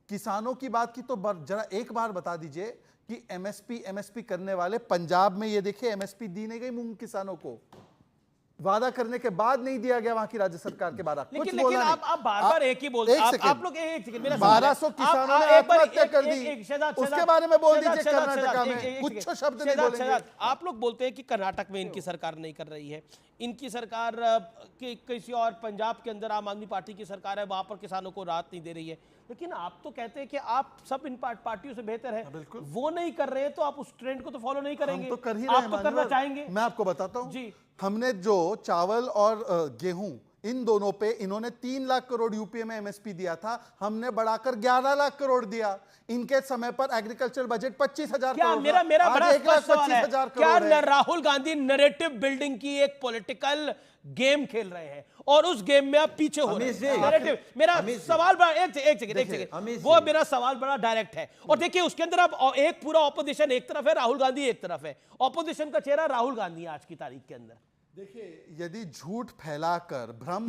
Speaker 7: किसानों की बात की, तो जरा एक बार बता दीजिए कि एमएसपी करने वाले पंजाब में, ये देखिए एमएसपी दी नहीं गई मूंग किसानों को, वादा करने के बाद नहीं दिया गया वहां की राज्य सरकार के बारे में।
Speaker 1: लेकिन आप बार-बार एक ही बोलते हैं, आप लोग एक सेकंड मेरा
Speaker 7: 1200 किसानों ने आत्महत्या कर दी, उसके बारे में बोल दीजिए कर्नाटका में कुछ शब्द नहीं बोलेंगे।
Speaker 1: आप लोग बोलते हैं कि कर्नाटक में इनकी सरकार नहीं कर रही है, इनकी सरकार किसी और पंजाब के अंदर आम आदमी पार्टी की सरकार है, वहां पर किसानों को राहत नहीं दे रही है, लेकिन आप तो कहते हैं कि आप सब इन पार्टियों से बेहतर है, वो नहीं कर रहे हैं तो आप उस ट्रेंड को तो फॉलो नहीं करेंगे।
Speaker 7: हम तो कर ही रहे हैं,
Speaker 1: आप तो करना चाहेंगे।
Speaker 7: मैं आपको बताता हूं
Speaker 1: जी,
Speaker 7: हमने जो चावल और गेहूं, इन दोनों पे इन्होंने 3 लाख करोड़ यूपीए में एमएसपी दिया था, हमने बढ़ाकर 11 लाख करोड़ दिया। इनके समय पर एग्रीकल्चर बजट 25,000 करोड़।
Speaker 1: मेरा बड़ा स्पष्ट सवाल है, क्या राहुल गांधी नैरेटिव बिल्डिंग की एक पॉलिटिकल गेम खेल रहे हैं और उस गेम में आप पीछे हो रहे हैं? मेरा सवाल बड़ा, एक सेकंड, वो मेरा सवाल बड़ा डायरेक्ट है। और देखिए उसके अंदर अब एक पूरा ऑपोजिशन एक तरफ है, राहुल गांधी एक तरफ है, ऑपोजिशन का चेहरा राहुल गांधी है आज की तारीख के अंदर।
Speaker 7: देखिए यदि झूठ फैलाकर भ्रम,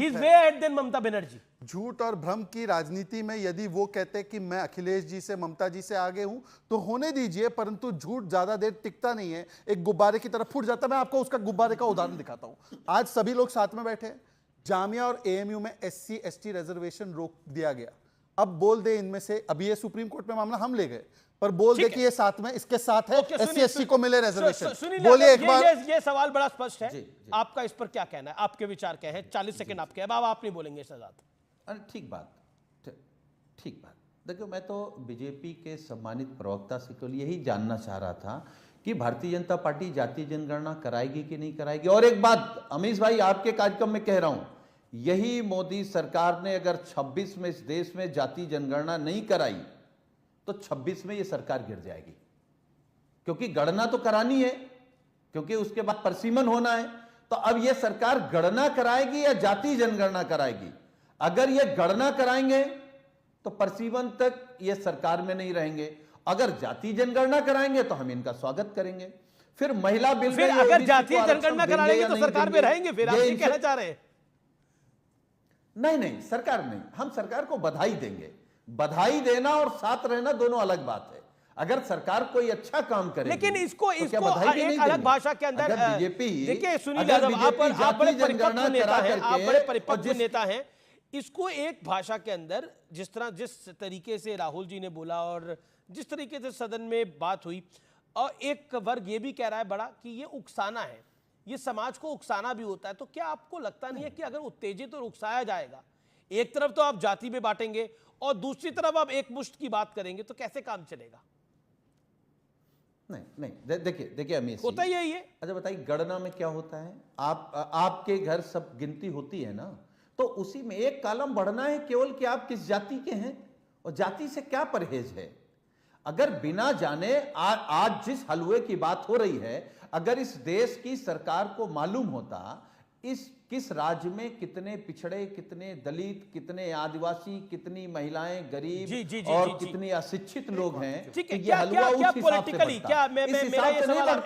Speaker 1: ममता बनर्जी,
Speaker 7: झूठ और भ्रम की राजनीति में यदि वो कहते कि मैं अखिलेश जी से, ममता जी से आगे हूं, तो होने दीजिए, परंतु झूठ ज्यादा देर टिकता नहीं है, एक गुब्बारे की तरह फूट जाता है। मैं आपको उसका गुब्बारे का उदाहरण दिखाता हूं। आज सभी लोग साथ में बैठे हैं, जामिया और AMU में SC/ST रिजर्वेशन रोक दिया गया। अब बोल दे इनमें से, अभी ये सुप्रीम कोर्ट में मामला हम ले गए, पर बोल दे कि ये साथ में, इसके साथ है SC/ST को मिले रिजर्वेशन। बोलिए एक बार।
Speaker 1: ये सवाल बड़ा स्पष्ट है, आपका इस पर क्या कहना है, आपके विचार क्या है? 40 सेकंड आपके, अब आप नहीं बोलेंगे शहजाद।
Speaker 9: अरे ठीक बात। देखो मैं तो बीजेपी के सम्मानित प्रवक्ता से केवल यही जानना चाह रहा था कि भारतीय जनता पार्टी जातीय जनगणना कराएगी कि नहीं कराएगी। और एक बात अमीश भाई, आपके कार्यक्रम में कह रहा हूं, यही मोदी सरकार ने अगर 26 में इस देश में जातीय जनगणना नहीं कराई तो 26 में ये सरकार गिर जाएगी। क्योंकि गणना तो करानी है, क्योंकि उसके बाद परिसीमन होना है। तो अब यह सरकार गणना कराएगी या जाति जनगणना कराएगी? अगर यह गणना कराएंगे तो परिसीमन तक यह सरकार में नहीं रहेंगे, अगर जाति जनगणना कराएंगे तो हम इनका स्वागत करेंगे। फिर महिला बिल
Speaker 1: फिर अगर जातीय जनगणना कराएंगे तो सरकार में रहेंगे, फिर आप ये कहना चाह रहे हैं?
Speaker 9: नहीं, सरकार नहीं, हम सरकार को बधाई देंगे। बधाई देना और साथ रहना दोनों अलग बात है। अगर सरकार कोई अच्छा काम करे,
Speaker 1: लेकिन इसको एक अलग भाषा के अंदर
Speaker 9: बीजेपी,
Speaker 1: देखिए सुनील यादव, आप बड़े परिपक्व नेता हैं, आप बड़े परिपक्व नेता हैं, इसको एक भाषा के अंदर जिस तरीके से राहुल जी ने बोला और जिस तरीके से सदन में बात हुई, और एक वर्ग ये भी कह रहा है बड़ा कि ये उकसाना है, ये समाज को उकसाना भी होता है, तो क्या आपको लगता नहीं है कि अगर उत्तेजित और उकसाया जाएगा, एक तरफ तो आप जाति में बांटेंगे और दूसरी तरफ आप एक मुश्त की बात करेंगे, तो कैसे काम चलेगा?
Speaker 9: नहीं, देखिए अमीर,
Speaker 1: होता ही यही है।
Speaker 9: अच्छा बताइए, गणना में क्या होता है? आपके घर सब गिनती होती है ना, तो उसी में एक कॉलम बढ़ना है केवल कि आप किस जाति के हैं, और जाति से क्या परहेज है। अगर बिना जाने आज जिस हलवे की बात हो रही है, अगर इस देश की सरकार को मालूम होता किस राज्य में कितने पिछड़े, कितने दलित, कितने आदिवासी, कितनी महिलाएं, गरीब और कितनी अशिक्षित लोग हैं,
Speaker 1: ठीक है,
Speaker 9: ये हलवा उस हिसाब से बढ़ता।
Speaker 1: मेरा ये सवाल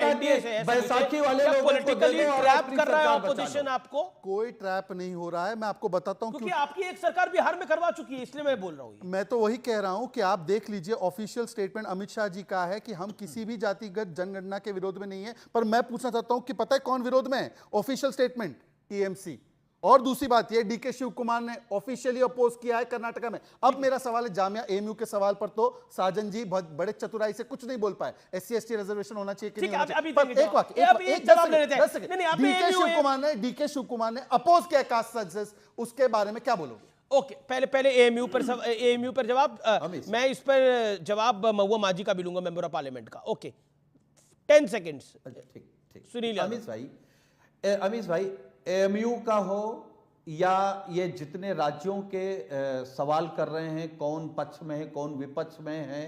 Speaker 9: बैसाखी वाले लोगों को
Speaker 1: पॉलिटिकली ट्रैप कर रहा है ऑपोजिशन आपको?
Speaker 7: कोई ट्रैप नहीं हो रहा है, मैं आपको बताता हूं,
Speaker 1: क्योंकि आपकी एक सरकार बिहार में करवा चुकी है, इसलिए मैं बोल रहा हूं।
Speaker 7: मैं तो वही कह रहा हूं कि आप देख लीजिए, ऑफिशियल स्टेटमेंट अमित शाह जी का है कि हम किसी भी जातिगत जनगणना के विरोध में नहीं है। पर मैं पूछना चाहता हूं कि पता है कौन विरोध में है? Official statement TMC. और दूसरी बात ये, डीके शिव कुमार ने ऑफिशियली अपोज किया है कर्नाटका में। अब मेरा सवाल है, जामिया एएमयू के सवाल पर तो साजन जी बहुत बड़े चतुराई से कुछ नहीं बोल पाए, एससी एसटी रिजर्वेशन होना चाहिए कि नहीं होना चाहिए। एक वाक्य, डीके शिव कुमार ने अपोज किया कास्ट सेंसस, उसके बारे में क्या बोलोगे?
Speaker 1: ओके, पहले एएमयू पर जवाब, मैं इस पर जवाब महुआ माझी का भी लूंगा, मेंबर ऑफ पार्लियामेंट का। Okay, 10 seconds.
Speaker 9: ठीक।
Speaker 1: सुनील
Speaker 9: अमीश भाई, एएमयू का हो या ये जितने राज्यों के सवाल कर रहे हैं, कौन पक्ष में है, कौन विपक्ष में है,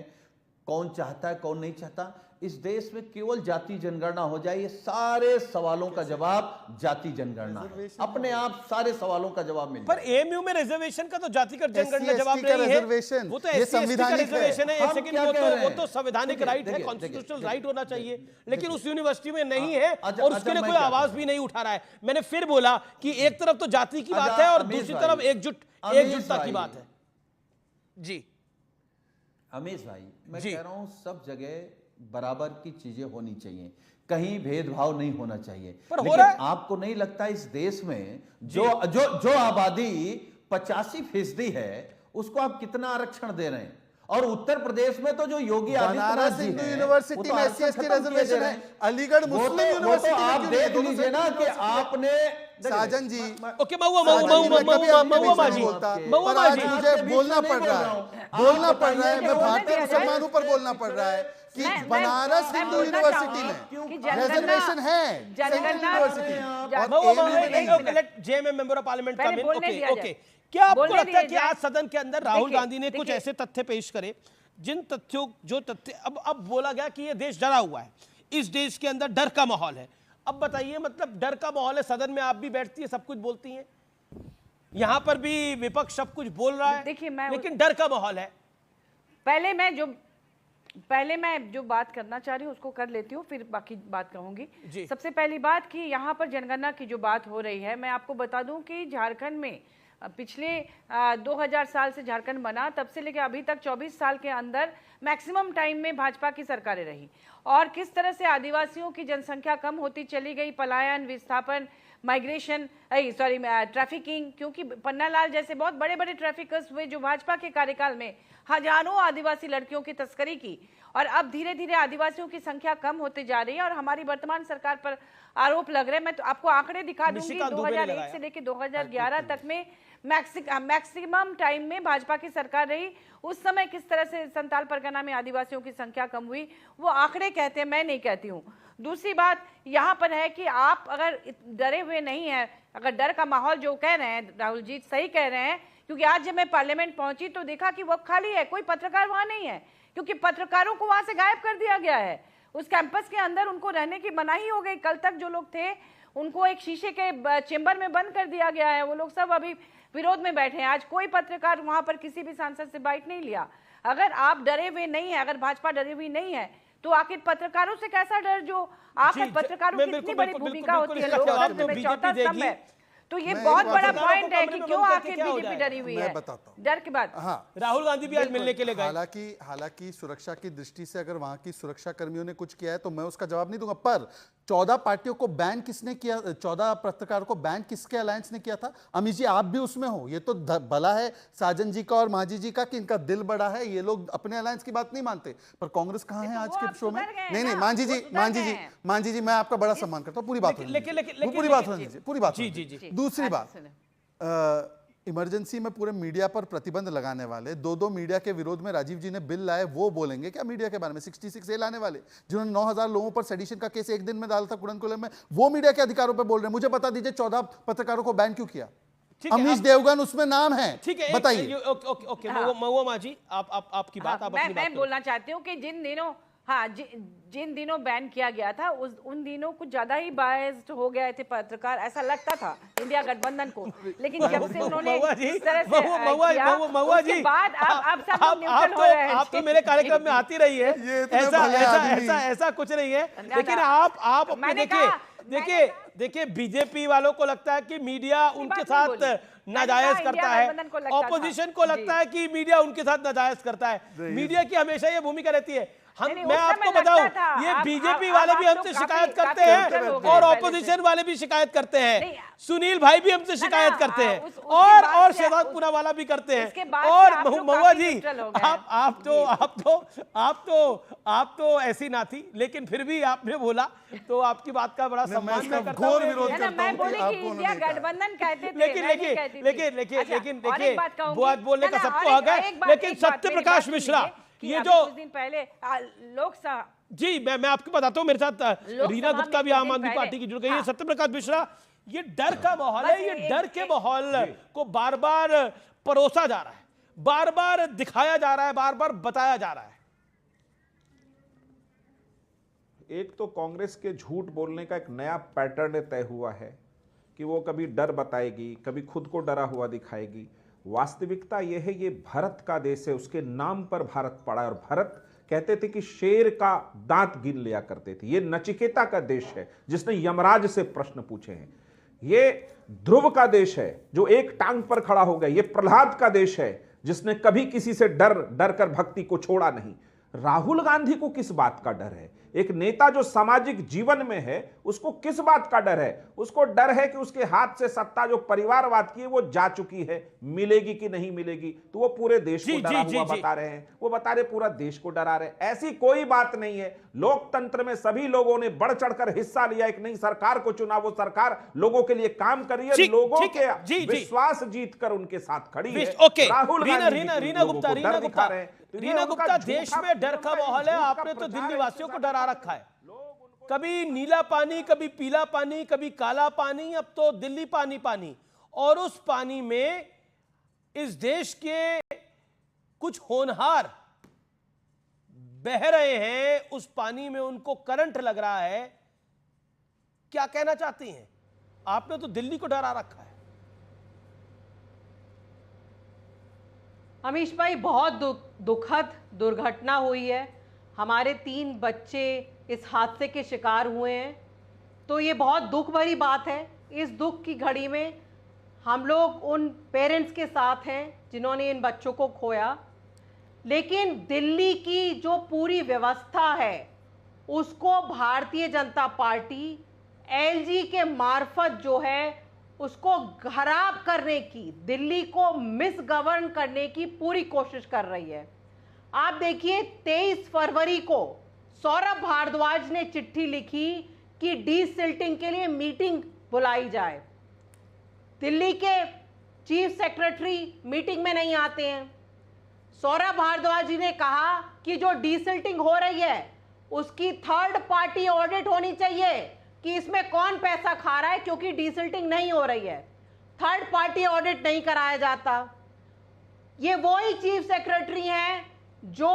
Speaker 9: कौन चाहता है, कौन नहीं चाहता, इस देश में केवल जाति जनगणना हो जाए, ये सारे सवालों का जवाब जाति जनगणना है। अपने आप सारे सवालों का जवाब मिल
Speaker 1: पर एएमयू में रिजर्वेशन का तो जातिगत जनगणना जवाब नहीं है, वो तो एससी एसटी का रिजर्वेशन है। एक सेकंड, वो तो संवैधानिक राइट है, कॉन्स्टिट्यूशनल राइट होना चाहिए, लेकिन उस यूनिवर्सिटी में नहीं है और उसके लिए कोई आवाज भी नहीं उठा रहा है। मैंने फिर बोला कि एक तरफ तो जाति की बात है और दूसरी तरफ एकजुटता की बात है। जी
Speaker 9: अमीश भाई, मैं कह रहा हूं सब जगह बराबर की चीजें होनी चाहिए, कहीं भेदभाव नहीं होना चाहिए। लेकिन आपको नहीं लगता इस देश में जो आबादी 85% है, उसको आप कितना आरक्षण दे रहे हैं? और उत्तर प्रदेश में तो जो योगी
Speaker 7: बनारस हिंदू यूनिवर्सिटी में एससी एसटी रिजर्वेशन है, अलीगढ़ मुस्लिम यूनिवर्सिटी में
Speaker 9: आप देख लीजिए ना कि आपने
Speaker 7: साजन जी।
Speaker 1: ओके, महुआ माझी,
Speaker 7: मुझे बोलना पड़ रहा है, मैं भारतीय मुसलमानों पर बोलना पड़ रहा है कि बनारस हिंदू यूनिवर्सिटी में रिजर्वेशन है,
Speaker 1: जेएमएम मेंबर ऑफ पार्लियामेंट का बिल। ओके, क्या आपको लगता है कि आज सदन के अंदर राहुल गांधी ने कुछ ऐसे तथ्य पेश करे, जिन तथ्यों अब बोला गया कि ये देश डरा हुआ है, इस देश के अंदर डर का माहौल है। अब बताइए, मतलब डर का माहौल है, सदन में आप भी बैठती है, सब कुछ बोलती हैं, यहां पर भी विपक्ष सब कुछ बोल रहा है, लेकिन डर का माहौल है।
Speaker 8: पहले मैं जो बात करना चाह रही हूँ उसको कर लेती हूँ, फिर बाकी बात कहूंगी। सबसे पहली बात कि यहाँ पर जनगणना की जो बात हो रही है, मैं आपको बता दूं कि झारखंड में पिछले 2000 साल से झारखंड बना, तब से लेकर अभी तक 24 साल के अंदर मैक्सिमम टाइम में भाजपा की सरकारें रही, और किस तरह से आदिवासियों की जनसंख्या कम होती चली गई, पलायन, विस्थापन, माइग्रेशन, ट्रैफिकिंग, क्योंकि पन्नालाल जैसे बहुत बड़े बड़े ट्रैफिकर्स हुए जो भाजपा के कार्यकाल में हजारों आदिवासी लड़कियों की तस्करी की, और अब धीरे धीरे आदिवासियों की संख्या कम होते जा रही है और हमारी वर्तमान सरकार पर आरोप लग रहे हैं। मैं तो आपको आंकड़े दिखा दूंगी, 2001 से लेकर 2011 तक में मैक्सिमम टाइम में भाजपा की सरकार रही, उस समय किस तरह से संताल परगना में आदिवासियों की संख्या कम हुई, वो आंकड़े कहते हैं, मैं नहीं कहती हूँ। दूसरी बात यहाँ पर है कि आप अगर डरे हुए नहीं हैं, अगर डर का माहौल जो कह रहे हैं राहुल जी सही कह रहे हैं, क्योंकि आज जब मैं पार्लियामेंट पहुंची तो देखा कि वो खाली है, कोई पत्रकार वहां नहीं है, क्योंकि पत्रकारों को वहां से गायब कर दिया गया है। उस कैंपस के अंदर उनको रहने की मनाही हो गई। कल तक जो लोग थे उनको एक शीशे के चेंबर में बंद कर दिया गया है। वो लोग सब अभी विरोध में बैठे हैं। आज कोई पत्रकार वहां पर किसी भी सांसद से बाइट नहीं लिया। अगर आप डरे हुए नहीं है, अगर भाजपा डरी हुई नहीं है, तो आखिर पत्रकारों से कैसा डर, जो आखिर पत्रकारों की इतनी बड़ी भूमिका होती है लोकतंत्र में, चौथा स्तंभ है। तो ये बहुत बड़ा पॉइंट है कि क्यों आखिर बीजेपी डरी हुई है।
Speaker 7: मैं बताता हूं
Speaker 8: डर के बाद
Speaker 1: राहुल गांधी भी आज मिलने के लिए गए।
Speaker 7: हालांकि सुरक्षा की दृष्टि से अगर वहां की सुरक्षा कर्मियों ने कुछ किया है तो मैं उसका जवाब नहीं दूंगा, पर 14 पार्टियों को बैन किसने किया? 14 पत्रकारों को बैन किसके अलायंस ने किया था? अमित जी, आप भी उसमें हो। ये तो भला है साजन जी का और मांझी जी का कि इनका दिल बड़ा है, ये लोग अपने अलायंस की बात नहीं मानते। पर कांग्रेस कहां है आज के शो में? नहीं, मांझी जी मैं आपका बड़ा सम्मान करता हूं, पूरी बात होने दीजिए, पूरी बात। दूसरी बात, इमरजेंसी में पूरे मीडिया पर प्रतिबंध लगाने वाले, दो मीडिया के विरोध में राजीव जी ने बिल लाए, वो बोलेंगे क्या मीडिया के बारे में? 66A लाने वाले जिन्होंने 9000 लोगों पर सेडिशन का केस एक दिन में डाला था कुड़नकुलम में, वो मीडिया के अधिकारों पर बोल रहे हैं। मुझे बता दीजिए 14 पत्रकारों को बैन क्यों किया? अमीश देवगन उसमें नाम है,
Speaker 1: ठीक है,
Speaker 7: बताइए।
Speaker 1: ओके, महुआ मांझी, आपकी बात,
Speaker 8: मैं बोलना चाहती हूँ कि जिन दिनों बैन किया गया था उन दिनों कुछ ज्यादा ही बायस्ड हो गए थे पत्रकार, ऐसा लगता था इंडिया गठबंधन को। लेकिन जब से उन्होंने इस तरह से किया, उसके बाद अब सब लोग न्यूट्रल हो रहे हैं।
Speaker 1: आप तो मेरे कार्यक्रम में आती रही है, ऐसा कुछ नहीं है। लेकिन आप अपने देखिए बीजेपी वालों को लगता है कि मीडिया उनके साथ नाजायज करता है, ऑपोजिशन को लगता है कि मीडिया उनके साथ नाजायज करता है। मीडिया की हमेशा ये भूमिका रहती है। मैं आपको बताऊं, ये बीजेपी वाले भी हमसे शिकायत करते हैं और ऑपोजिशन वाले भी शिकायत करते हैं। सुनील भाई भी हमसे शिकायत करते हैं और शहजाद पुनावाला भी करते हैं। और महुआ जी, आप तो ऐसी ना थी, लेकिन फिर भी आपने बोला तो आपकी बात का बड़ा सम्मान मैं करता हूं।
Speaker 8: मैं बोली कि इंडिया गठबंधन कहते थे,
Speaker 1: लेकिन देखिए बात बोलने का सबको हक है। लेकिन सत्य प्रकाश मिश्रा, ये जो
Speaker 8: कुछ दिन पहले लोकसभा
Speaker 1: जी, मैं आपको बताता हूं, मेरे साथ रीना गुप्ता भी आम आदमी पार्टी की जुड़ गई है। सत्य प्रकाश मिश्रा, ये डर का माहौल है, ये डर के माहौल को बार बार परोसा जा रहा है, बार बार दिखाया जा रहा है, बार बार बताया जा रहा है।
Speaker 3: एक तो कांग्रेस के झूठ बोलने का एक नया पैटर्न तय हुआ है कि वो कभी डर बताएगी, कभी खुद को डरा हुआ दिखाएगी। वास्तविकता यह है, ये भारत का देश है, उसके नाम पर भारत पड़ा है। और भारत कहते थे कि शेर का दांत गिन लिया करते थे। ये नचिकेता का देश है जिसने यमराज से प्रश्न पूछे हैं। ये ध्रुव का देश है जो एक टांग पर खड़ा हो गया। ये प्रहलाद का देश है जिसने कभी किसी से डर कर भक्ति को छोड़ा नहीं। राहुल गांधी को किस बात का डर है? एक नेता जो सामाजिक जीवन में है, उसको किस बात का डर है? उसको डर है कि उसके हाथ से सत्ता जो परिवारवाद की है वो जा चुकी है, मिलेगी कि नहीं मिलेगी। तो वो पूरे देश को डरा हुआ बता रहे हैं, वो बता रहे पूरा देश को डरा रहे। ऐसी कोई बात नहीं है। लोकतंत्र में सभी लोगों ने बढ़ चढ़कर हिस्सा लिया, एक नई सरकार को चुना, वो सरकार लोगों के लिए काम कर रही है, लोगों के विश्वास जीत कर उनके साथ खड़ी है।
Speaker 1: राहुल रीना गुप्ता, देश में डर का माहौल है। आपने तो दिल्ली वासियों को डरा रखा है, कभी नीला पानी, कभी पीला पानी, कभी काला पानी, अब तो दिल्ली पानी। और उस पानी में इस देश के कुछ होनहार बह रहे हैं, उस पानी में उनको करंट लग रहा है। क्या कहना चाहती हैं? आपने तो दिल्ली को डरा रखा है।
Speaker 10: अमीश भाई, बहुत दुखद दुर्घटना हुई है। हमारे 3 बच्चे इस हादसे के शिकार हुए हैं, तो ये बहुत दुख भरी बात है। इस दुख की घड़ी में हम लोग उन पेरेंट्स के साथ हैं जिन्होंने इन बच्चों को खोया। लेकिन दिल्ली की जो पूरी व्यवस्था है उसको भारतीय जनता पार्टी एलजी के मार्फत जो है उसको खराब करने की, दिल्ली को मिसगवर्न करने की पूरी कोशिश कर रही है। आप देखिए, 23 फरवरी को सौरभ भारद्वाज ने चिट्ठी लिखी कि डीसिल्टिंग के लिए मीटिंग बुलाई जाए। दिल्ली के चीफ सेक्रेटरी मीटिंग में नहीं आते हैं। सौरभ भारद्वाज जी ने कहा कि जो डीसिल्टिंग हो रही है उसकी थर्ड पार्टी ऑडिट होनी चाहिए कि इसमें कौन पैसा खा रहा है, क्योंकि डीसिल्टिंग नहीं हो रही है। थर्ड पार्टी ऑडिट नहीं कराया जाता। ये वही चीफ सेक्रेटरी हैं जो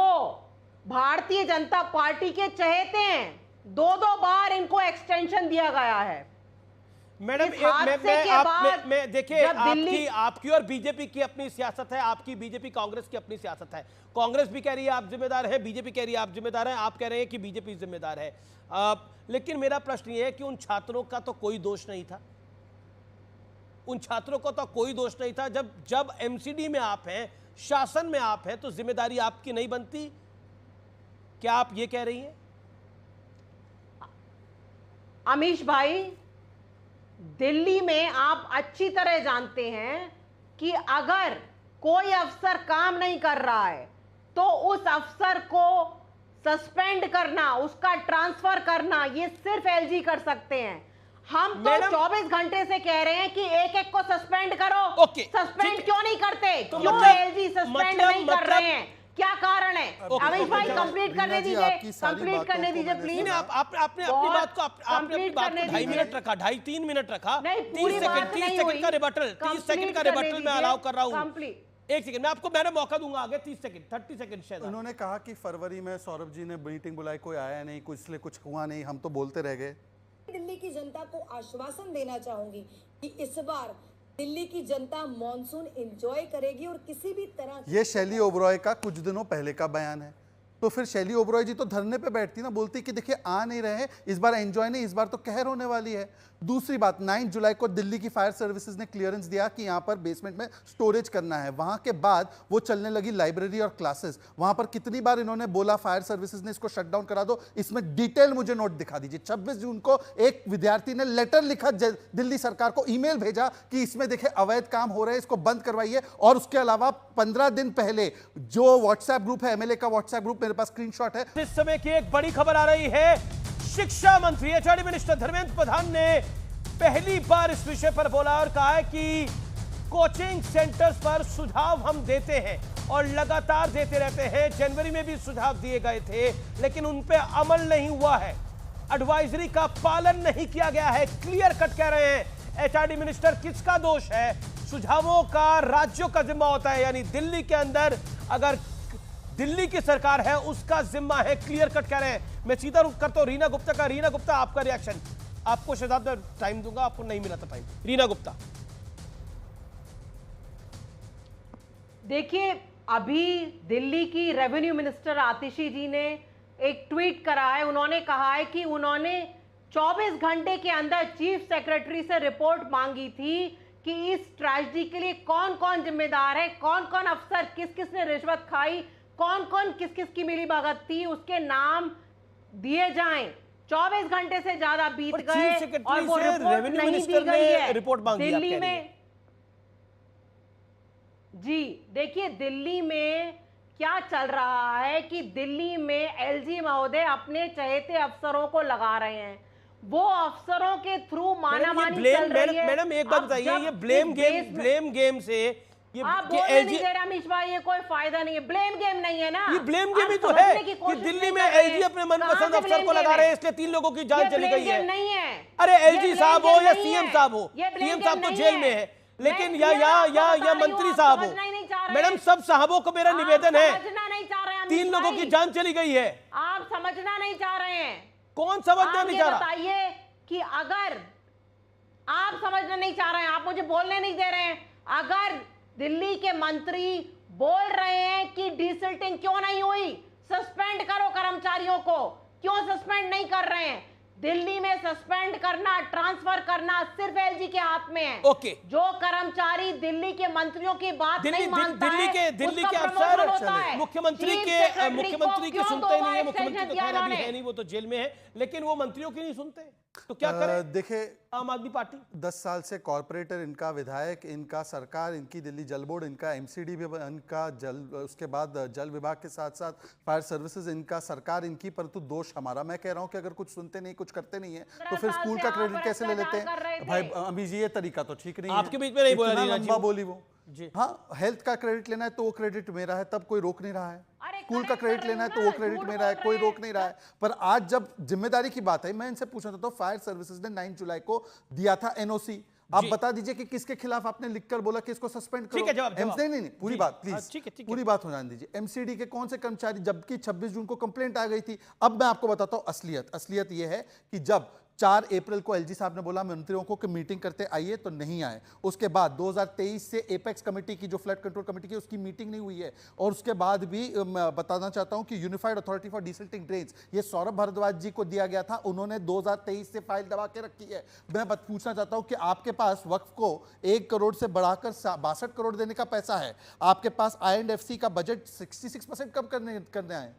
Speaker 10: भारतीय जनता पार्टी के चहेते हैं। 2-2 बार इनको एक्सटेंशन दिया गया है।
Speaker 1: मैडम मैं देखिए, आपकी और बीजेपी की अपनी सियासत है, आपकी बीजेपी कांग्रेस की अपनी सियासत है। कांग्रेस भी कह रही है आप जिम्मेदार हैं, बीजेपी कह रही है आप जिम्मेदार हैं, आप कह रहे हैं कि बीजेपी जिम्मेदार है। लेकिन मेरा प्रश्न ये है कि उन छात्रों का तो कोई दोष नहीं था, उन छात्रों को तो कोई दोष नहीं था। जब एमसीडी में आप हैं, शासन में आप हैं, तो जिम्मेदारी आपकी नहीं बनती? क्या आप ये कह रही हैं?
Speaker 10: अमीश भाई, दिल्ली में आप अच्छी तरह जानते हैं कि अगर कोई अफसर काम नहीं कर रहा है तो उस अफसर को सस्पेंड करना, उसका ट्रांसफर करना, ये सिर्फ एलजी कर सकते हैं। हम तो 24 घंटे से कह रहे हैं कि एक को सस्पेंड करो। सस्पेंड क्यों नहीं करते?
Speaker 1: तो
Speaker 10: क्यों एलजी सस्पेंड नहीं कर रहे हैं? क्या कारण है? अमीश भाई कंप्लीट करने दीजिए, कंप्लीट करने दीजिए प्लीज।
Speaker 1: आपने अपनी बात को 2.5 मिनट रखा, 2.5-3 मिनट रखा। 30 सेकंड का रिबटल, 30 सेकंड का रिबटल मैं अलाउ कर रहा हूं। एक सेकंड मैं आपको मौका दूंगा आगे। 30 सेकंड शायद।
Speaker 7: उन्होंने कहा कि फरवरी में सौरभ जी ने मीटिंग बुलाई, कोई आया नहीं, कुछ इसलिए कुछ हुआ नहीं, हम तो बोलते रह गए।
Speaker 11: दिल्ली की जनता को आश्वासन देना चाहूंगी कि इस बार दिल्ली की जनता मॉनसून एंजॉय करेगी और किसी भी तरह।
Speaker 7: ये शैली ओबरॉय का कुछ दिनों पहले का बयान है। तो फिर शैली ओबरॉय जी तो धरने पे बैठती ना, बोलती कि देखिए आ नहीं रहे हैं, इस बार एंजॉय नहीं, इस बार तो कहर होने वाली है। दूसरी बात, 9 जुलाई को दिल्ली की फायर सर्विसेज ने क्लियरेंस दिया कि यहाँ पर बेसमेंट में स्टोरेज करना है। वहाँ के बाद वो चलने लगी लाइब्रेरी और क्लासेस। वहाँ पर कितनी बार इन्होंने बोला फायर सर्विसेज ने इसको शट डाउन करा दो, इसमें डिटेल मुझे नोट दिखा दीजिए। 26 जून को एक विद्यार्थी ने लेटर लिखा दिल्ली सरकार को, ईमेल भेजा कि इसमें देखे अवैध काम हो रहे हैं, इसको बंद करवाइए। और उसके अलावा 15 दिन पहले जो व्हाट्सएप ग्रुप है, एमएलए का व्हाट्सएप ग्रुप, मेरे पास स्क्रीनशॉट है।
Speaker 1: इस समय की एक बड़ी खबर आ रही है, शिक्षा मंत्री एचआरडी मिनिस्टर धर्मेंद्र प्रधान ने पहली बार इस विषय पर बोला और कहा है कि कोचिंग सेंटर्स पर सुझाव हम देते हैं और लगातार देते रहते हैं। जनवरी में भी सुझाव दिए गए थे लेकिन उन पे अमल नहीं हुआ है, एडवाइजरी का पालन नहीं किया गया है। क्लियर कट कह रहे हैं एचआरडी मिनिस्टर। किसका दोष है? सुझावों का राज्यों का जिम्मा होता है, यानी दिल्ली के अंदर अगर दिल्ली की सरकार है उसका जिम्मा है। क्लियर कट कह रहे हैं। मैं सीधा रुख करता हूं रीना गुप्ता का। रीना गुप्ता, आपका रिएक्शन। आपको शहजाद टाइम दूंगा, आपको नहीं मिला था टाइम। रीना गुप्ता।
Speaker 10: देखिए, अभी दिल्ली की रेवेन्यू मिनिस्टर आतिशी जी ने एक ट्वीट करा है। उन्होंने कहा है कि उन्होंने 24 घंटे के अंदर चीफ सेक्रेटरी से रिपोर्ट मांगी थी कि इस ट्रेजेडी के लिए कौन कौन जिम्मेदार है, कौन कौन अफसर, किस किस ने रिश्वत खाई, कौन कौन किस किस की मिली भगत थी, उसके नाम दिए जाएं। 24 घंटे से ज्यादा बीत गए और वो रिपोर्ट नहीं दी गई है।
Speaker 1: रिपोर्ट मांगी
Speaker 10: दिल्ली में। जी देखिए, दिल्ली में क्या चल रहा है कि दिल्ली में एलजी महोदय अपने चहेते अफसरों को लगा रहे हैं। वो अफसरों के थ्रू मानामानी चल रही है।
Speaker 1: मैडम एक बात बताइए, ये ब्लेम गेम से ये
Speaker 10: आप बोलने नहीं दे रहे अमीश भाई, ये कोई फायदा नहीं है। ब्लेम गेम नहीं है ना,
Speaker 1: ये ब्लेम गेम ही तो है कि दिल्ली में एलजी अपने मनपसंद अफसर को लगा रहे हैं, इसलिए 3 लोगों की जान चली गई है।
Speaker 10: नहीं है,
Speaker 1: अरे एलजी साहब हो या सीएम साहब हो, सीएम साहब तो जेल में है, लेकिन या मंत्री साहब हो, मैडम सब साहबों को मेरा निवेदन है, 3 लोगों की जान चली गई है।
Speaker 10: आप समझना नहीं चाह रहे हैं।
Speaker 1: कौन समझना नहीं चाह रहा?
Speaker 10: बताइए कि अगर आप समझना नहीं चाह रहे हैं, आप मुझे बोलने नहीं दे रहे हैं। अगर दिल्ली के मंत्री बोल रहे हैं कि डिसल्टिंग क्यों नहीं हुई, सस्पेंड करो कर्मचारियों को, क्यों सस्पेंड नहीं कर रहे हैं? दिल्ली में सस्पेंड करना, ट्रांसफर करना सिर्फ एलजी के हाथ में है।
Speaker 1: ओके।
Speaker 10: जो कर्मचारी दिल्ली के मंत्रियों की बात नहीं मानता
Speaker 1: दिल्ली के अफसर मुख्यमंत्री की सुनते ही नहीं है। मुख्यमंत्री तो खैर अभी है नहीं, वो तो जेल में है, लेकिन वो मंत्रियों की नहीं सुनते तो क्या करें?
Speaker 7: देखिए,
Speaker 1: आम आदमी पार्टी
Speaker 7: 10 साल से कॉर्पोरेटर, इनका विधायक, इनका सरकार, इनकी दिल्ली जल बोर्ड, इनका एमसीडी भी, इनका जल, उसके बाद जल विभाग के साथ साथ फायर सर्विसेज, इनका सरकार इनकी, परंतु दोष हमारा। मैं कह रहा हूं कि अगर कुछ सुनते नहीं, कुछ करते नहीं है तो फिर स्कूल का क्रेडिट कैसे ले लेते हैं भाई? अभी ये तरीका तो ठीक नहीं है।
Speaker 1: आपके बीच में नहीं बोला,
Speaker 7: लंबा बोली वो। हाँ, हेल्थ का क्रेडिट लेना है तो वो क्रेडिट मेरा है, तब कोई रोक नहीं रहा है। स्कूल का क्रेडिट लेना है तो वो क्रेडिट मेरा है, कोई रोक नहीं रहा है। पर आज जब जिम्मेदारी की बात है, मैं इनसे पूछना चाहता हूँ, फायर सर्विसेज ने 9 जुलाई को दिया था एनओसी, आप बता दीजिए कि किसके खिलाफ आपने लिखकर बोला कि इसको सस्पेंड करो।
Speaker 1: ठीक है, जवाब।
Speaker 7: नहीं, पूरी बात प्लीज,
Speaker 1: ठीक है।
Speaker 7: पूरी बात हो जाने दीजिए। एमसीडी के कौन से कर्मचारी, जबकि 26 जून को कंप्लेंट आ गई थी। अब मैं आपको बताता हूं असलियत यह है कि जब 4 अप्रैल को एलजी साहब ने बोला मंत्रियों को कि मीटिंग करते आइए, तो नहीं आए। उसके बाद 2023 से एपेक्स कमेटी की, जो फ्लड कंट्रोल कमेटी की, उसकी मीटिंग नहीं हुई है। और उसके बाद भी मैं बताना चाहता हूं कि यूनिफाइड अथॉरिटी फॉर डिसल्टिंग ड्रेन्स, ये सौरभ भारद्वाज जी को दिया गया था, उन्होंने 2023 से फाइल दबा के रखी है। मैं पूछना चाहता हूं कि आपके पास वक्फ को 1 करोड़ से बढ़ाकर 62 करोड़ देने का पैसा है, आपके पास INFC का बजट 66% कम करने आए।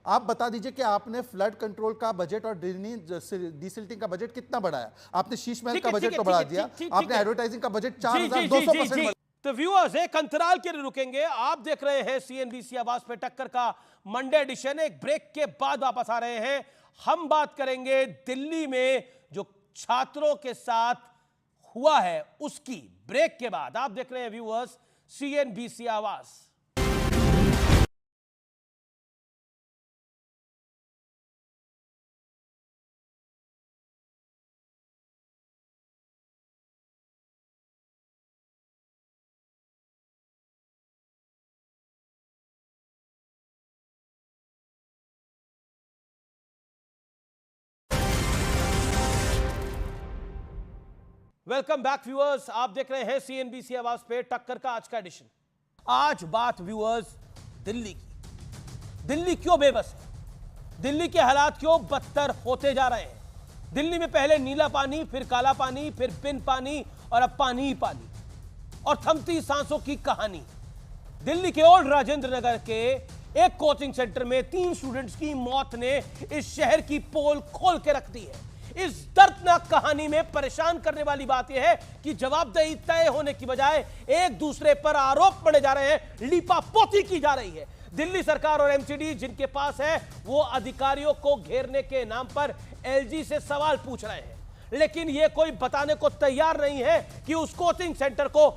Speaker 7: आप बता दीजिए कि आपने फ्लड कंट्रोल का बजट और डिसिल्टिंग का बजट कितना बढ़ाया? आपने शीश महल का बजट तो बढ़ा दिया, आपने एडवर्टाइजिंग का बजट 4200%।
Speaker 1: तो व्यूअर्स एक अंतराल के लिए रुकेंगे। आप देख रहे हैं CNBC आवाज पे टक्कर का मंडे एडिशन। एक ब्रेक के बाद वापस आ रहे हैं। हम बात करेंगे दिल्ली में जो छात्रों के साथ हुआ है उसकी। ब्रेक के बाद आप देख रहे हैं व्यूअर्स CNBC आवाज। वेलकम बैक व्यूअर्स, आप देख रहे हैं CNBC आवाज पे टक्कर का आज का एडिशन। आज बात व्यूअर्स दिल्ली की। दिल्ली क्यों बेबस है? दिल्ली के हालात क्यों बदतर होते जा रहे हैं? दिल्ली में पहले नीला पानी, फिर काला पानी, फिर बिन पानी और अब पानी ही पानी, और थमती सांसों की कहानी। दिल्ली के ओल्ड राजेंद्र नगर के एक कोचिंग सेंटर में 3 स्टूडेंट्स की मौत ने इस शहर की पोल खोल के रख दी है। इस दर्दनाक कहानी में परेशान करने वाली बात यह है कि जवाबदेही तय होने की बजाय एक दूसरे पर आरोप पड़े जा रहे हैं, लीपापोती की जा रही है। दिल्ली सरकार और एमसीडी जिनके पास है, वो अधिकारियों को घेरने के नाम पर एलजी से सवाल पूछ रहे हैं, लेकिन ये कोई बताने को तैयार नहीं है कि उस कोचिंग सेंटर को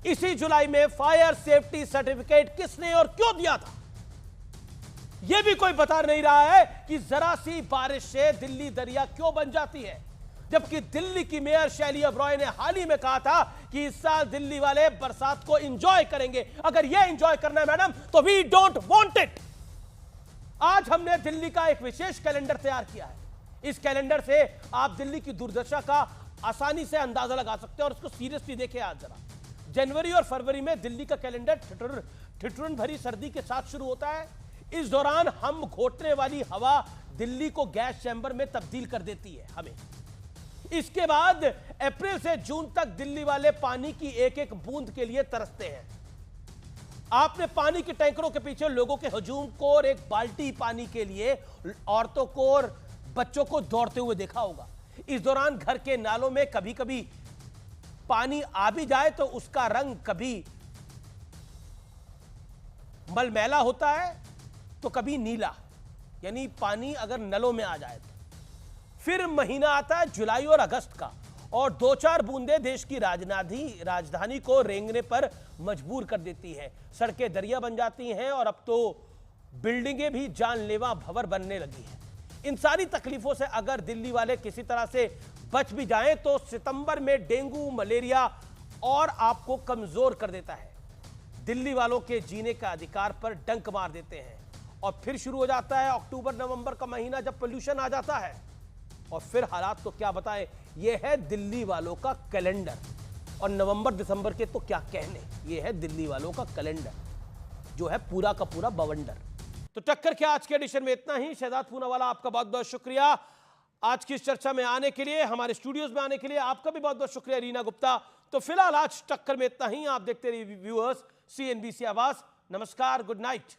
Speaker 1: इसी जुलाई में फायर सेफ्टी सर्टिफिकेट किसने और क्यों दिया था। यह भी कोई बता नहीं रहा है कि जरा सी बारिश से दिल्ली दरिया क्यों बन जाती है, जबकि दिल्ली की मेयर शैली ओबरॉय ने हाल ही में कहा था कि इस साल दिल्ली वाले बरसात को एंजॉय करेंगे। अगर यह एंजॉय करना है मैडम, तो वी डोंट वांट इट। आज हमने दिल्ली का एक विशेष कैलेंडर तैयार किया है। इस कैलेंडर से आप दिल्ली की दुर्दशा का आसानी से अंदाजा लगा सकते हैं, और उसको सीरियसली देखें। आज जरा जनवरी और फरवरी में दिल्ली का कैलेंडर ठिठुरन भरी सर्दी के साथ शुरू होता है। इस दौरान हम घोटने वाली हवा दिल्ली को गैस चैंबर में तब्दील कर देती है हमें। इसके बाद अप्रैल से जून तक दिल्ली वाले पानी की एक एक बूंद के लिए तरसते हैं। आपने पानी के टैंकरों के पीछे लोगों के हजूम को और एक बाल्टी पानी के लिए औरतों को और बच्चों को दौड़ते हुए देखा होगा। इस दौरान घर के नालों में कभी कभी पानी आ भी जाए तो उसका रंग कभी मलमैला होता है तो कभी नीला, यानी पानी अगर नलों में आ जाए तो। फिर महीना आता है जुलाई और अगस्त का, और 2-4 बूंदें देश की राजधानी को रेंगने पर मजबूर कर देती है। सड़कें दरिया बन जाती हैं, और अब तो बिल्डिंगें भी जानलेवा भंवर बनने लगी हैं। इन सारी तकलीफों से अगर दिल्ली वाले किसी तरह से बच भी जाएं तो सितंबर में डेंगू, मलेरिया और आपको कमजोर कर देता है। दिल्ली वालों के जीने का अधिकार पर डंक मार देते हैं, और फिर शुरू हो जाता है अक्टूबर नवंबर का महीना, जब पोल्यूशन आ जाता है। और फिर हालात तो क्या बताएं। यह है दिल्ली वालों का कैलेंडर, और नवंबर दिसंबर के तो क्या कहने। यह है दिल्ली वालों का कैलेंडर, जो है पूरा का पूरा बवंडर। तो टक्कर के आज के एडिशन में इतना ही। शहजाद पूनावाला, आपका बहुत बहुत शुक्रिया आज की इस चर्चा में आने के लिए, हमारे स्टूडियोज में आने के लिए। आपका भी बहुत बहुत शुक्रिया रीना गुप्ता। तो फिलहाल आज टक्कर में इतना ही। आप देखते रहिए व्यूअर्स CNBC आवाज। नमस्कार, गुड नाइट।